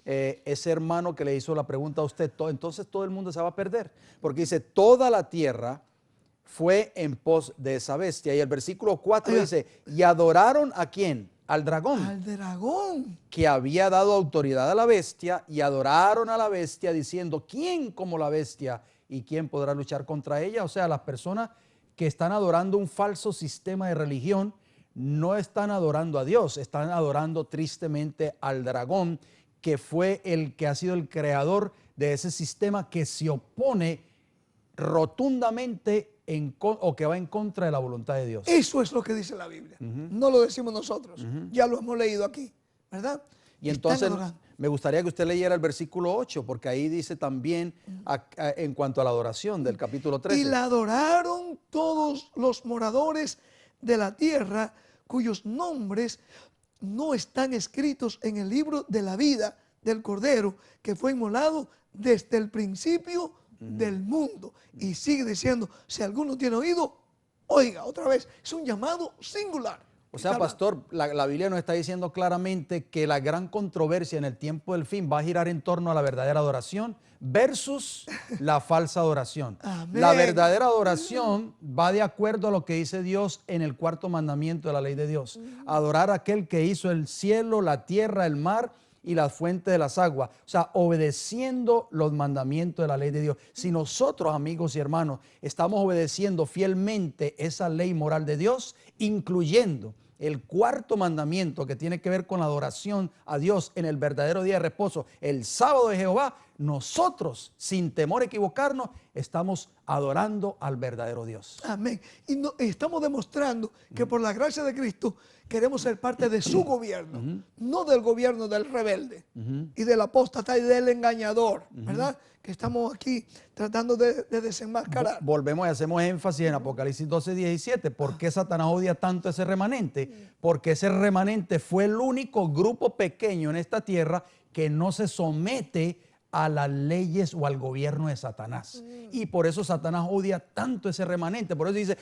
ese hermano que le hizo la pregunta a usted, entonces todo el mundo se va a perder. Porque dice, toda la tierra fue en pos de esa bestia. Y el versículo 4 dice, y adoraron ¿a quién? Al dragón.
Al dragón.
Que había dado autoridad a la bestia, y adoraron a la bestia diciendo, ¿quién como la bestia? ¿Y quién podrá luchar contra ella? O sea, las personas que están adorando un falso sistema de religión no están adorando a Dios, están adorando tristemente al dragón, que fue el que ha sido el creador de ese sistema que se opone rotundamente o que va en contra de la voluntad de Dios.
Eso es lo que dice la Biblia. No lo decimos nosotros. Ya lo hemos leído aquí, ¿verdad?
Y entonces me gustaría que usted leyera el versículo 8, porque ahí dice también en cuanto a la adoración del capítulo 13.
Y la adoraron todos los moradores de la tierra, cuyos nombres no están escritos en el libro de la vida del Cordero, que fue inmolado desde el principio del mundo. Y sigue diciendo, si alguno tiene oído, oiga otra vez. Es un llamado singular.
O sea, pastor, la Biblia nos está diciendo claramente que la gran controversia en el tiempo del fin va a girar en torno a la verdadera adoración versus la falsa adoración.
Amén.
La verdadera adoración va de acuerdo a lo que dice Dios en el cuarto mandamiento de la ley de Dios. Adorar a aquel que hizo el cielo, la tierra, el mar y la fuente de las aguas. O sea, obedeciendo los mandamientos de la ley de Dios. Si nosotros, amigos y hermanos, estamos obedeciendo fielmente esa ley moral de Dios, incluyendo el cuarto mandamiento que tiene que ver con la adoración a Dios en el verdadero día de reposo, el sábado de Jehová, nosotros, sin temor a equivocarnos, estamos adorando al verdadero Dios.
Amén. Y estamos demostrando que por la gracia de Cristo queremos ser parte de su gobierno, no del gobierno del rebelde y del apóstata y del engañador, ¿verdad? Que estamos aquí tratando de desenmascarar.
Volvemos y hacemos énfasis en Apocalipsis 12:17. ¿Por qué Satanás odia tanto ese remanente? Porque ese remanente fue el único grupo pequeño en esta tierra que no se somete a las leyes o al gobierno de Satanás. Y por eso Satanás odia tanto ese remanente. Por eso dice,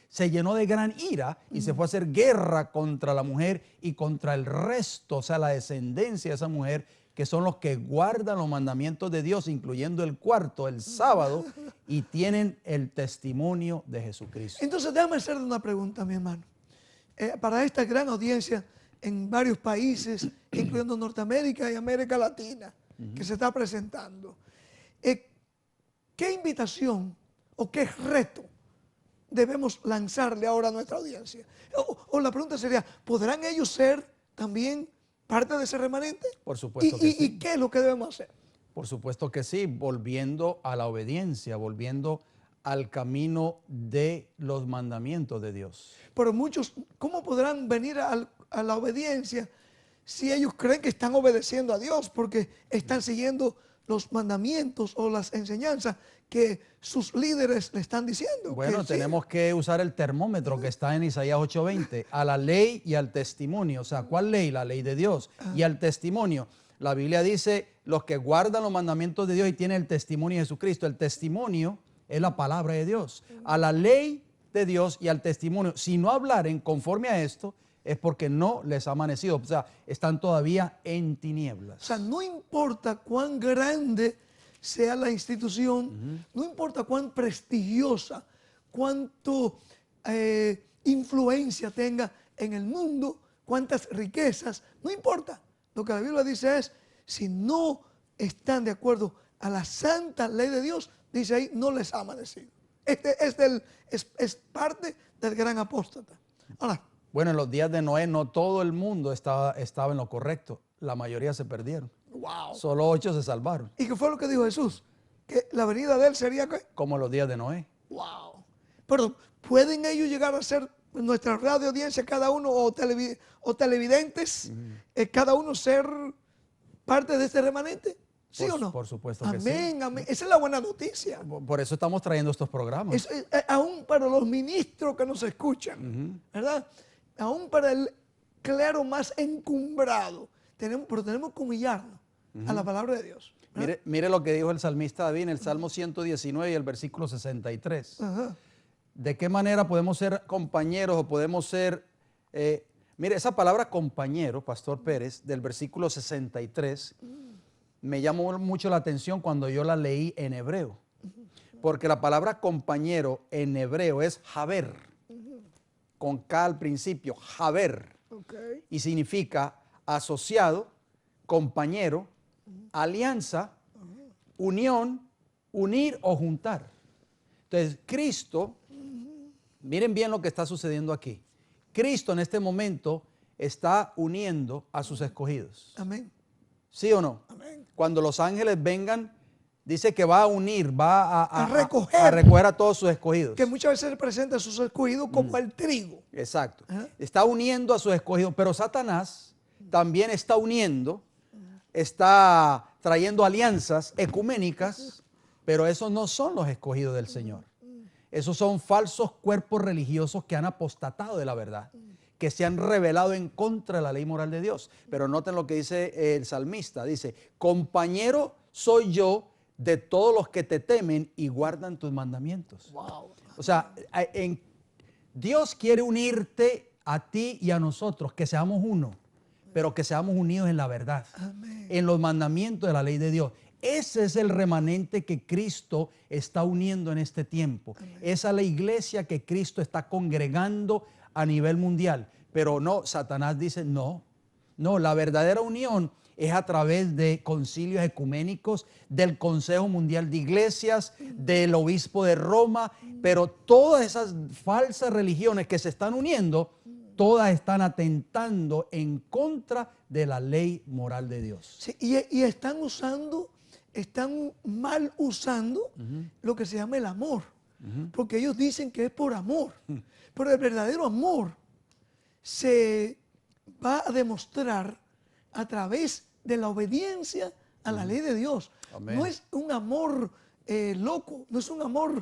se llenó de gran ira y se fue a hacer guerra contra la mujer y contra el resto, o sea, la descendencia de esa mujer, que son los que guardan los mandamientos de Dios, incluyendo el cuarto, el sábado, y tienen el testimonio de Jesucristo.
Entonces, déjame hacerle una pregunta, mi hermano. Para esta gran audiencia en varios países, incluyendo Norteamérica y América Latina, que se está presentando, ¿qué invitación o qué reto debemos lanzarle ahora a nuestra audiencia? O la pregunta sería, ¿podrán ellos ser también parte de ese remanente?
Por supuesto que sí.
¿Y qué es lo que debemos hacer?
Por supuesto que sí, volviendo a la obediencia, volviendo al camino de los mandamientos de Dios.
Pero muchos, ¿cómo podrán venir a la obediencia si ellos creen que están obedeciendo a Dios? Porque están siguiendo los mandamientos o las enseñanzas que sus líderes le están diciendo.
Bueno, tenemos que usar el termómetro que está en Isaías 8:20, a la ley y al testimonio. O sea, ¿cuál ley? La ley de Dios. Y al testimonio. La Biblia dice, los que guardan los mandamientos de Dios y tienen el testimonio de Jesucristo. El testimonio es la palabra de Dios. A la ley de Dios y al testimonio. Si no hablaren conforme a esto, es porque no les ha amanecido. O sea, están todavía en tinieblas.
O sea, no importa cuán grande sea la institución, no importa cuán prestigiosa, cuánto influencia tenga en el mundo, cuántas riquezas, no importa. Lo que la Biblia dice es, si no están de acuerdo a la santa ley de Dios, dice ahí, no les ha amanecido. Es parte del gran apóstata. Ahora,
bueno, en los días de Noé no todo el mundo estaba en lo correcto. La mayoría se perdieron.
wow.
Solo 8 se salvaron.
¿Y qué fue lo que dijo Jesús? Que la venida de él sería ¿qué?
Como los días de Noé.
Wow. Pero ¿pueden ellos llegar a ser nuestra radio audiencia, cada uno, o televidentes, cada uno ser parte de este remanente? ¿Sí o no?
Por supuesto que sí.
Amén, amén. Esa es la buena noticia.
Por eso estamos trayendo estos programas.
Aún para los ministros que nos escuchan, ¿verdad? Aún para el clero más encumbrado. Pero tenemos que humillarnos a la palabra de Dios.
Mire lo que dijo el salmista David en el Salmo 119 y el versículo 63.
Ajá.
¿De qué manera podemos ser compañeros o podemos ser... mire, esa palabra compañero, Pastor Pérez, del versículo 63, me llamó mucho la atención cuando yo la leí en hebreo. Porque la palabra compañero en hebreo es haber, con K al principio, haber.
Okay.
Y significa asociado, compañero, alianza, unión, unir o juntar. Entonces, Cristo, miren bien lo que está sucediendo aquí. Cristo en este momento está uniendo a sus escogidos.
Amén.
¿Sí o no?
Amén.
Cuando los ángeles vengan, dice que va a unir, va a
recoger
a todos sus escogidos.
Que muchas veces representa a sus escogidos como el trigo.
Exacto.
Ajá.
Está uniendo a sus escogidos, pero Satanás también está uniendo, está trayendo alianzas ecuménicas, pero esos no son los escogidos del Señor. Esos son falsos cuerpos religiosos que han apostatado de la verdad, que se han rebelado en contra de la ley moral de Dios. Pero noten lo que dice el salmista, dice, compañero soy yo de todos los que te temen y guardan tus mandamientos.
Wow.
O sea, Dios quiere unirte a ti y a nosotros, que seamos uno, pero que seamos unidos en la verdad,
Amén.
en los mandamientos de la ley de Dios. Ese es el remanente que Cristo está uniendo en este tiempo. Amén. Esa es la iglesia que Cristo está congregando a nivel mundial. Pero no, Satanás dice no, la verdadera unión es a través de concilios ecuménicos, del Consejo Mundial de Iglesias, del Obispo de Roma, pero todas esas falsas religiones que se están uniendo, todas están atentando en contra de la ley moral de Dios.
Sí, y están mal usando lo que se llama el amor, porque ellos dicen que es por amor, pero el verdadero amor se va a demostrar a través de la obediencia a la ley de Dios.
Amén.
No es un amor loco, no es un amor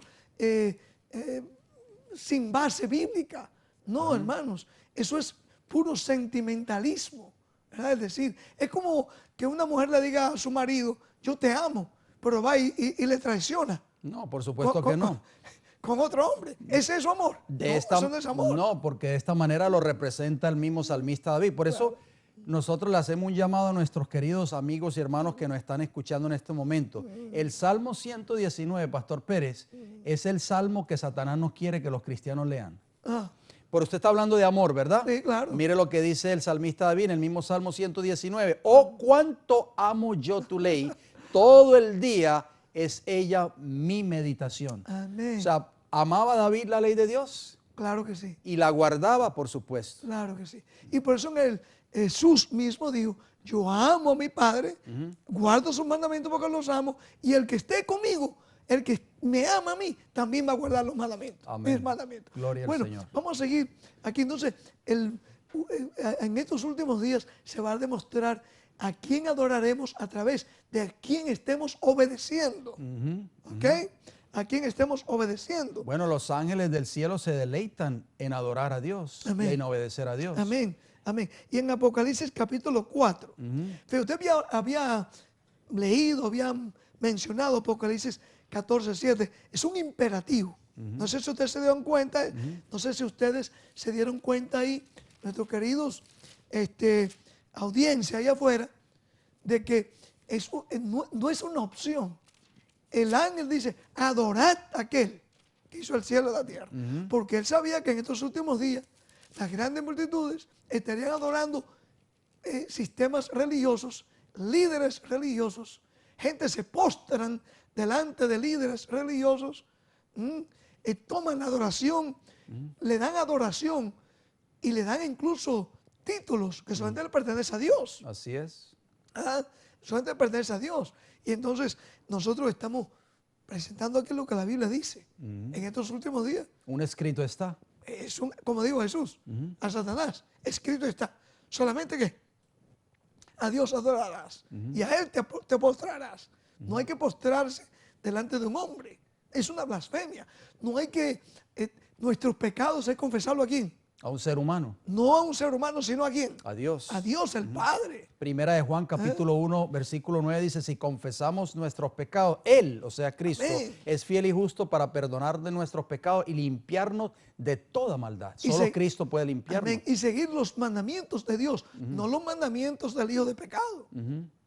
sin base bíblica. No, hermanos, eso es puro sentimentalismo, ¿verdad? Es decir, es como que una mujer le diga a su marido, yo te amo, pero va y le traiciona.
No, por supuesto que no.
Con otro hombre. ¿Ese es su amor?
Eso no es amor. No, porque de esta manera lo representa el mismo salmista David. Por eso nosotros le hacemos un llamado a nuestros queridos amigos y hermanos que nos están escuchando en este momento. El Salmo 119, Pastor Pérez, es el salmo que Satanás no quiere que los cristianos lean.
Ah,
Pero usted está hablando de amor, ¿verdad?
sí, claro.
Mire lo que dice el salmista David en el mismo Salmo 119. Oh, cuánto amo yo tu ley. Todo el día es ella mi meditación.
Amén.
O sea, ¿amaba David la ley de Dios?
Claro que sí.
Y la guardaba, por supuesto.
Claro que sí. Y por eso Jesús mismo dijo, yo amo a mi Padre, guardo sus mandamientos porque los amo, y el que esté conmigo, el que me ama a mí, también va a guardar los mandamientos.
Amén.
Mis mandamientos.
Gloria al
bueno,
Señor.
vamos a seguir aquí. Entonces, en estos últimos días se va a demostrar a quién adoraremos a través de a quién estemos obedeciendo. ¿Ok? A quién estemos obedeciendo.
Bueno, los ángeles del cielo se deleitan en adorar a Dios
Amén.
y en obedecer a Dios.
Amén, amén. Y en Apocalipsis capítulo 4, usted había leído, había mencionado Apocalipsis 14:7, es un imperativo. No sé si ustedes se dieron cuenta, no sé si ustedes se dieron cuenta ahí, nuestros queridos audiencia allá afuera, de que no es una opción. El ángel dice, adorad a aquel que hizo el cielo y la tierra. Porque él sabía que en estos últimos días las grandes multitudes estarían adorando sistemas religiosos, líderes religiosos. Gente se postran delante de líderes religiosos, toman adoración, le dan adoración y le dan incluso títulos que solamente le pertenecen a Dios.
Así es.
Solamente pertenece a Dios. Y entonces nosotros estamos presentando aquí lo que la Biblia dice en estos últimos días.
Un escrito está.
Como dijo Jesús, a Satanás, escrito está. Solamente que a Dios adorarás y a Él te postrarás. No hay que postrarse delante de un hombre. Es una blasfemia. No hay que, nuestros pecados hay que confesarlo a quién.
A un ser humano.
No a un ser humano, sino a quién.
A Dios.
A Dios, el Padre.
Primera de Juan capítulo 1, versículo 9 dice, si confesamos nuestros pecados, Él, o sea Cristo,
Amén.
es fiel y justo para perdonar de nuestros pecados y limpiarnos de toda maldad. Solo Cristo puede limpiarnos.
Amén. Y seguir los mandamientos de Dios, no los mandamientos del hijo de pecado.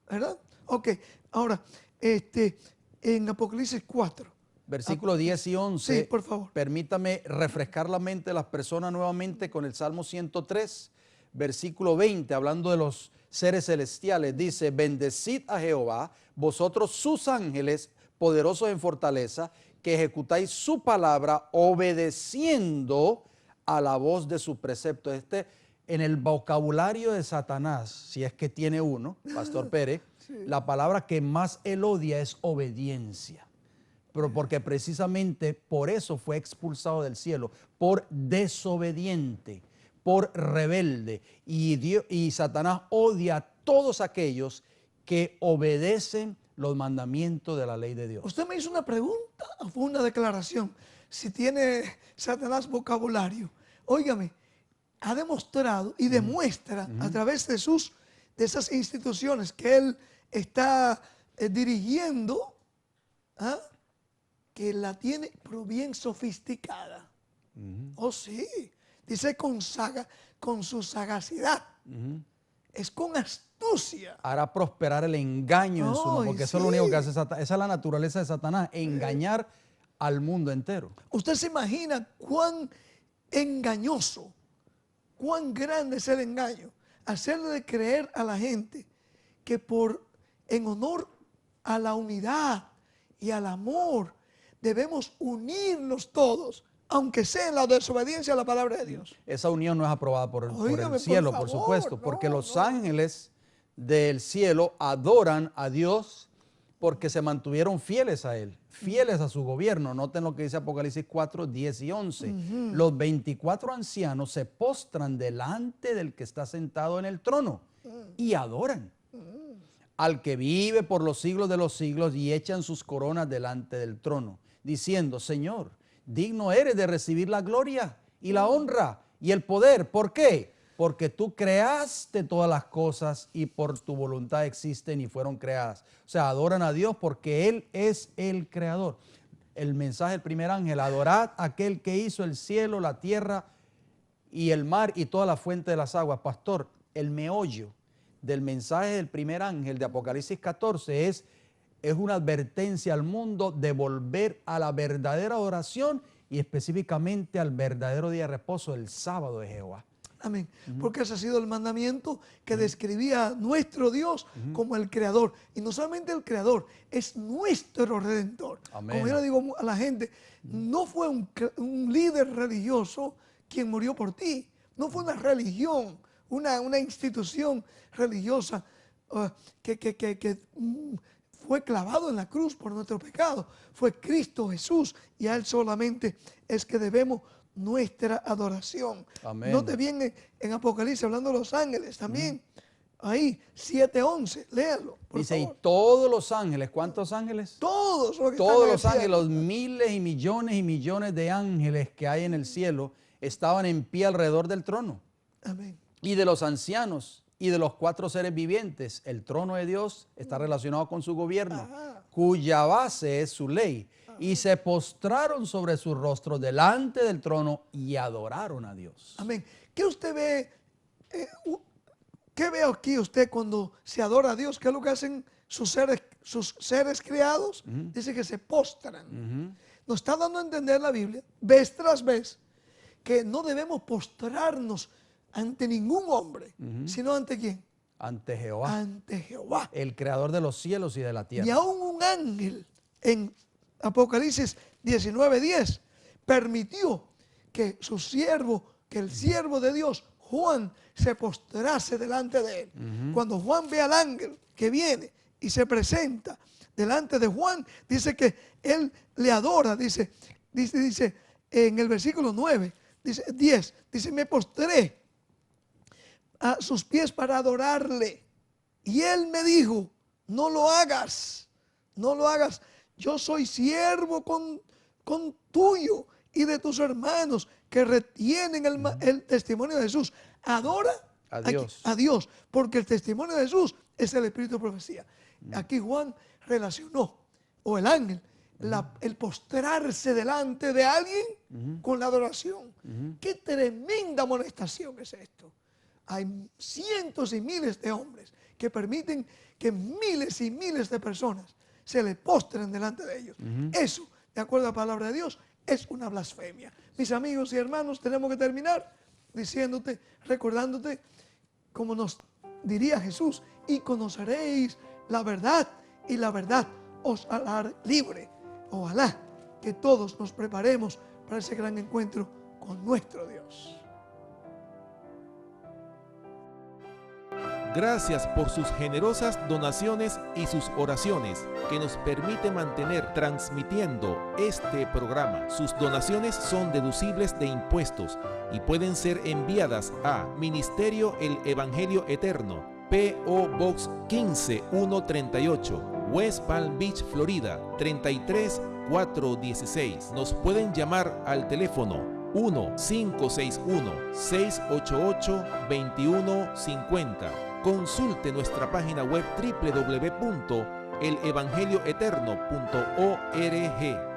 ¿Verdad? Ok, ahora, en Apocalipsis 4.
Versículos 10 y 11.
Sí, por favor.
Permítame refrescar la mente de las personas nuevamente con el Salmo 103, versículo 20, hablando de los seres celestiales. Dice, bendecid a Jehová, vosotros sus ángeles, poderosos en fortaleza, que ejecutáis su palabra, obedeciendo a la voz de su precepto. En el vocabulario de Satanás, si es que tiene uno, Pastor Pérez, la palabra que más él odia es obediencia. Pero porque precisamente por eso fue expulsado del cielo, por desobediente, por rebelde. Y Satanás odia a todos aquellos que obedecen los mandamientos de la ley de Dios.
Usted me hizo una pregunta, fue una declaración. Si tiene Satanás vocabulario, óigame, ha demostrado y demuestra a través de esas instituciones que él está dirigiendo, que la tiene pero bien sofisticada. Oh sí, dice con su sagacidad. Es con astucia.
Hará prosperar el engaño en su mano, porque eso es lo único que hace Satanás. Esa es la naturaleza de Satanás, engañar al mundo entero.
Usted se imagina cuán engañoso, cuán grande es el engaño. Hacerle creer a la gente que en honor a la unidad y al amor debemos unirnos todos, aunque sea en la desobediencia a la palabra de Dios.
Esa unión no es aprobada por el cielo, por supuesto, porque los ángeles del cielo adoran a Dios porque se mantuvieron fieles a Él, fieles a su gobierno. Noten lo que dice Apocalipsis 4, 10 y 11. Los 24 ancianos se postran delante del que está sentado en el trono y adoran al que vive por los siglos de los siglos y echan sus coronas delante del trono, diciendo, Señor, digno eres de recibir la gloria y la honra y el poder. ¿Por qué? Porque tú creaste todas las cosas y por tu voluntad existen y fueron creadas. O sea, adoran a Dios porque Él es el creador. El mensaje del primer ángel, adorad a aquel que hizo el cielo, la tierra y el mar y toda la fuente de las aguas. Pastor, el meollo del mensaje del primer ángel de Apocalipsis 14 es una advertencia al mundo de volver a la verdadera oración y específicamente al verdadero día de reposo, el sábado de Jehová.
Amén. Porque ese ha sido el mandamiento que describía a nuestro Dios como el Creador. Y no solamente el Creador, es nuestro Redentor.
Amén.
Como yo le digo a la gente, no fue un líder religioso quien murió por ti. No fue una religión, una institución religiosa que fue clavado en la cruz por nuestro pecado. Fue Cristo Jesús, y a Él solamente es que debemos nuestra adoración.
Amén.
Note bien en Apocalipsis, hablando de los ángeles también. Ahí, 7:11, léalo, por
Dice,
favor.
y todos los ángeles, ¿cuántos ángeles?
Todos los que están
Todos
en el
los
cielo.
ángeles, los miles y millones de ángeles que hay en el cielo, estaban en pie alrededor del trono.
Amén.
Y de los ancianos y de los 4 seres vivientes. El trono de Dios está relacionado con su gobierno, cuya base es su ley. Y se postraron sobre sus rostros delante del trono y adoraron a Dios.
Amén. ¿Qué usted ve? ¿Qué ve aquí usted cuando se adora a Dios? ¿Qué es lo que hacen sus seres creados? Dice que se postran. Nos está dando a entender la Biblia, vez tras vez, que no debemos postrarnos ante ningún hombre, sino ante ¿quién?
Ante Jehová.
Ante Jehová.
El creador de los cielos y de la tierra.
Y aún un ángel en Apocalipsis 19:10 permitió que su siervo, que el siervo de Dios, Juan, se postrase delante de él. Cuando Juan ve al ángel que viene y se presenta delante de Juan, dice que él le adora, dice en el versículo 9, dice 10, dice, me postré a sus pies para adorarle. Y él me dijo, no lo hagas, no lo hagas. Yo soy siervo con tuyo y de tus hermanos que retienen el testimonio de Jesús. Adora a Dios, porque el testimonio de Jesús es el espíritu de profecía. Aquí Juan relacionó, o el ángel, el postrarse delante de alguien con la adoración. Qué tremenda amonestación es esto. Hay cientos y miles de hombres que permiten que miles y miles de personas se le postren delante de ellos. Eso, de acuerdo a la palabra de Dios, es una blasfemia. Mis amigos y hermanos, tenemos que terminar diciéndote, recordándote, como nos diría Jesús, y conoceréis la verdad, y la verdad os hará libre. Ojalá que todos nos preparemos para ese gran encuentro con nuestro Dios.
Gracias por sus generosas donaciones y sus oraciones que nos permite mantener transmitiendo este programa. Sus donaciones son deducibles de impuestos y pueden ser enviadas a Ministerio El Evangelio Eterno, P.O. Box 15138, West Palm Beach, Florida 33416. Nos pueden llamar al teléfono 1-561-688-2150. Consulte nuestra página web www.elevangelioeterno.org.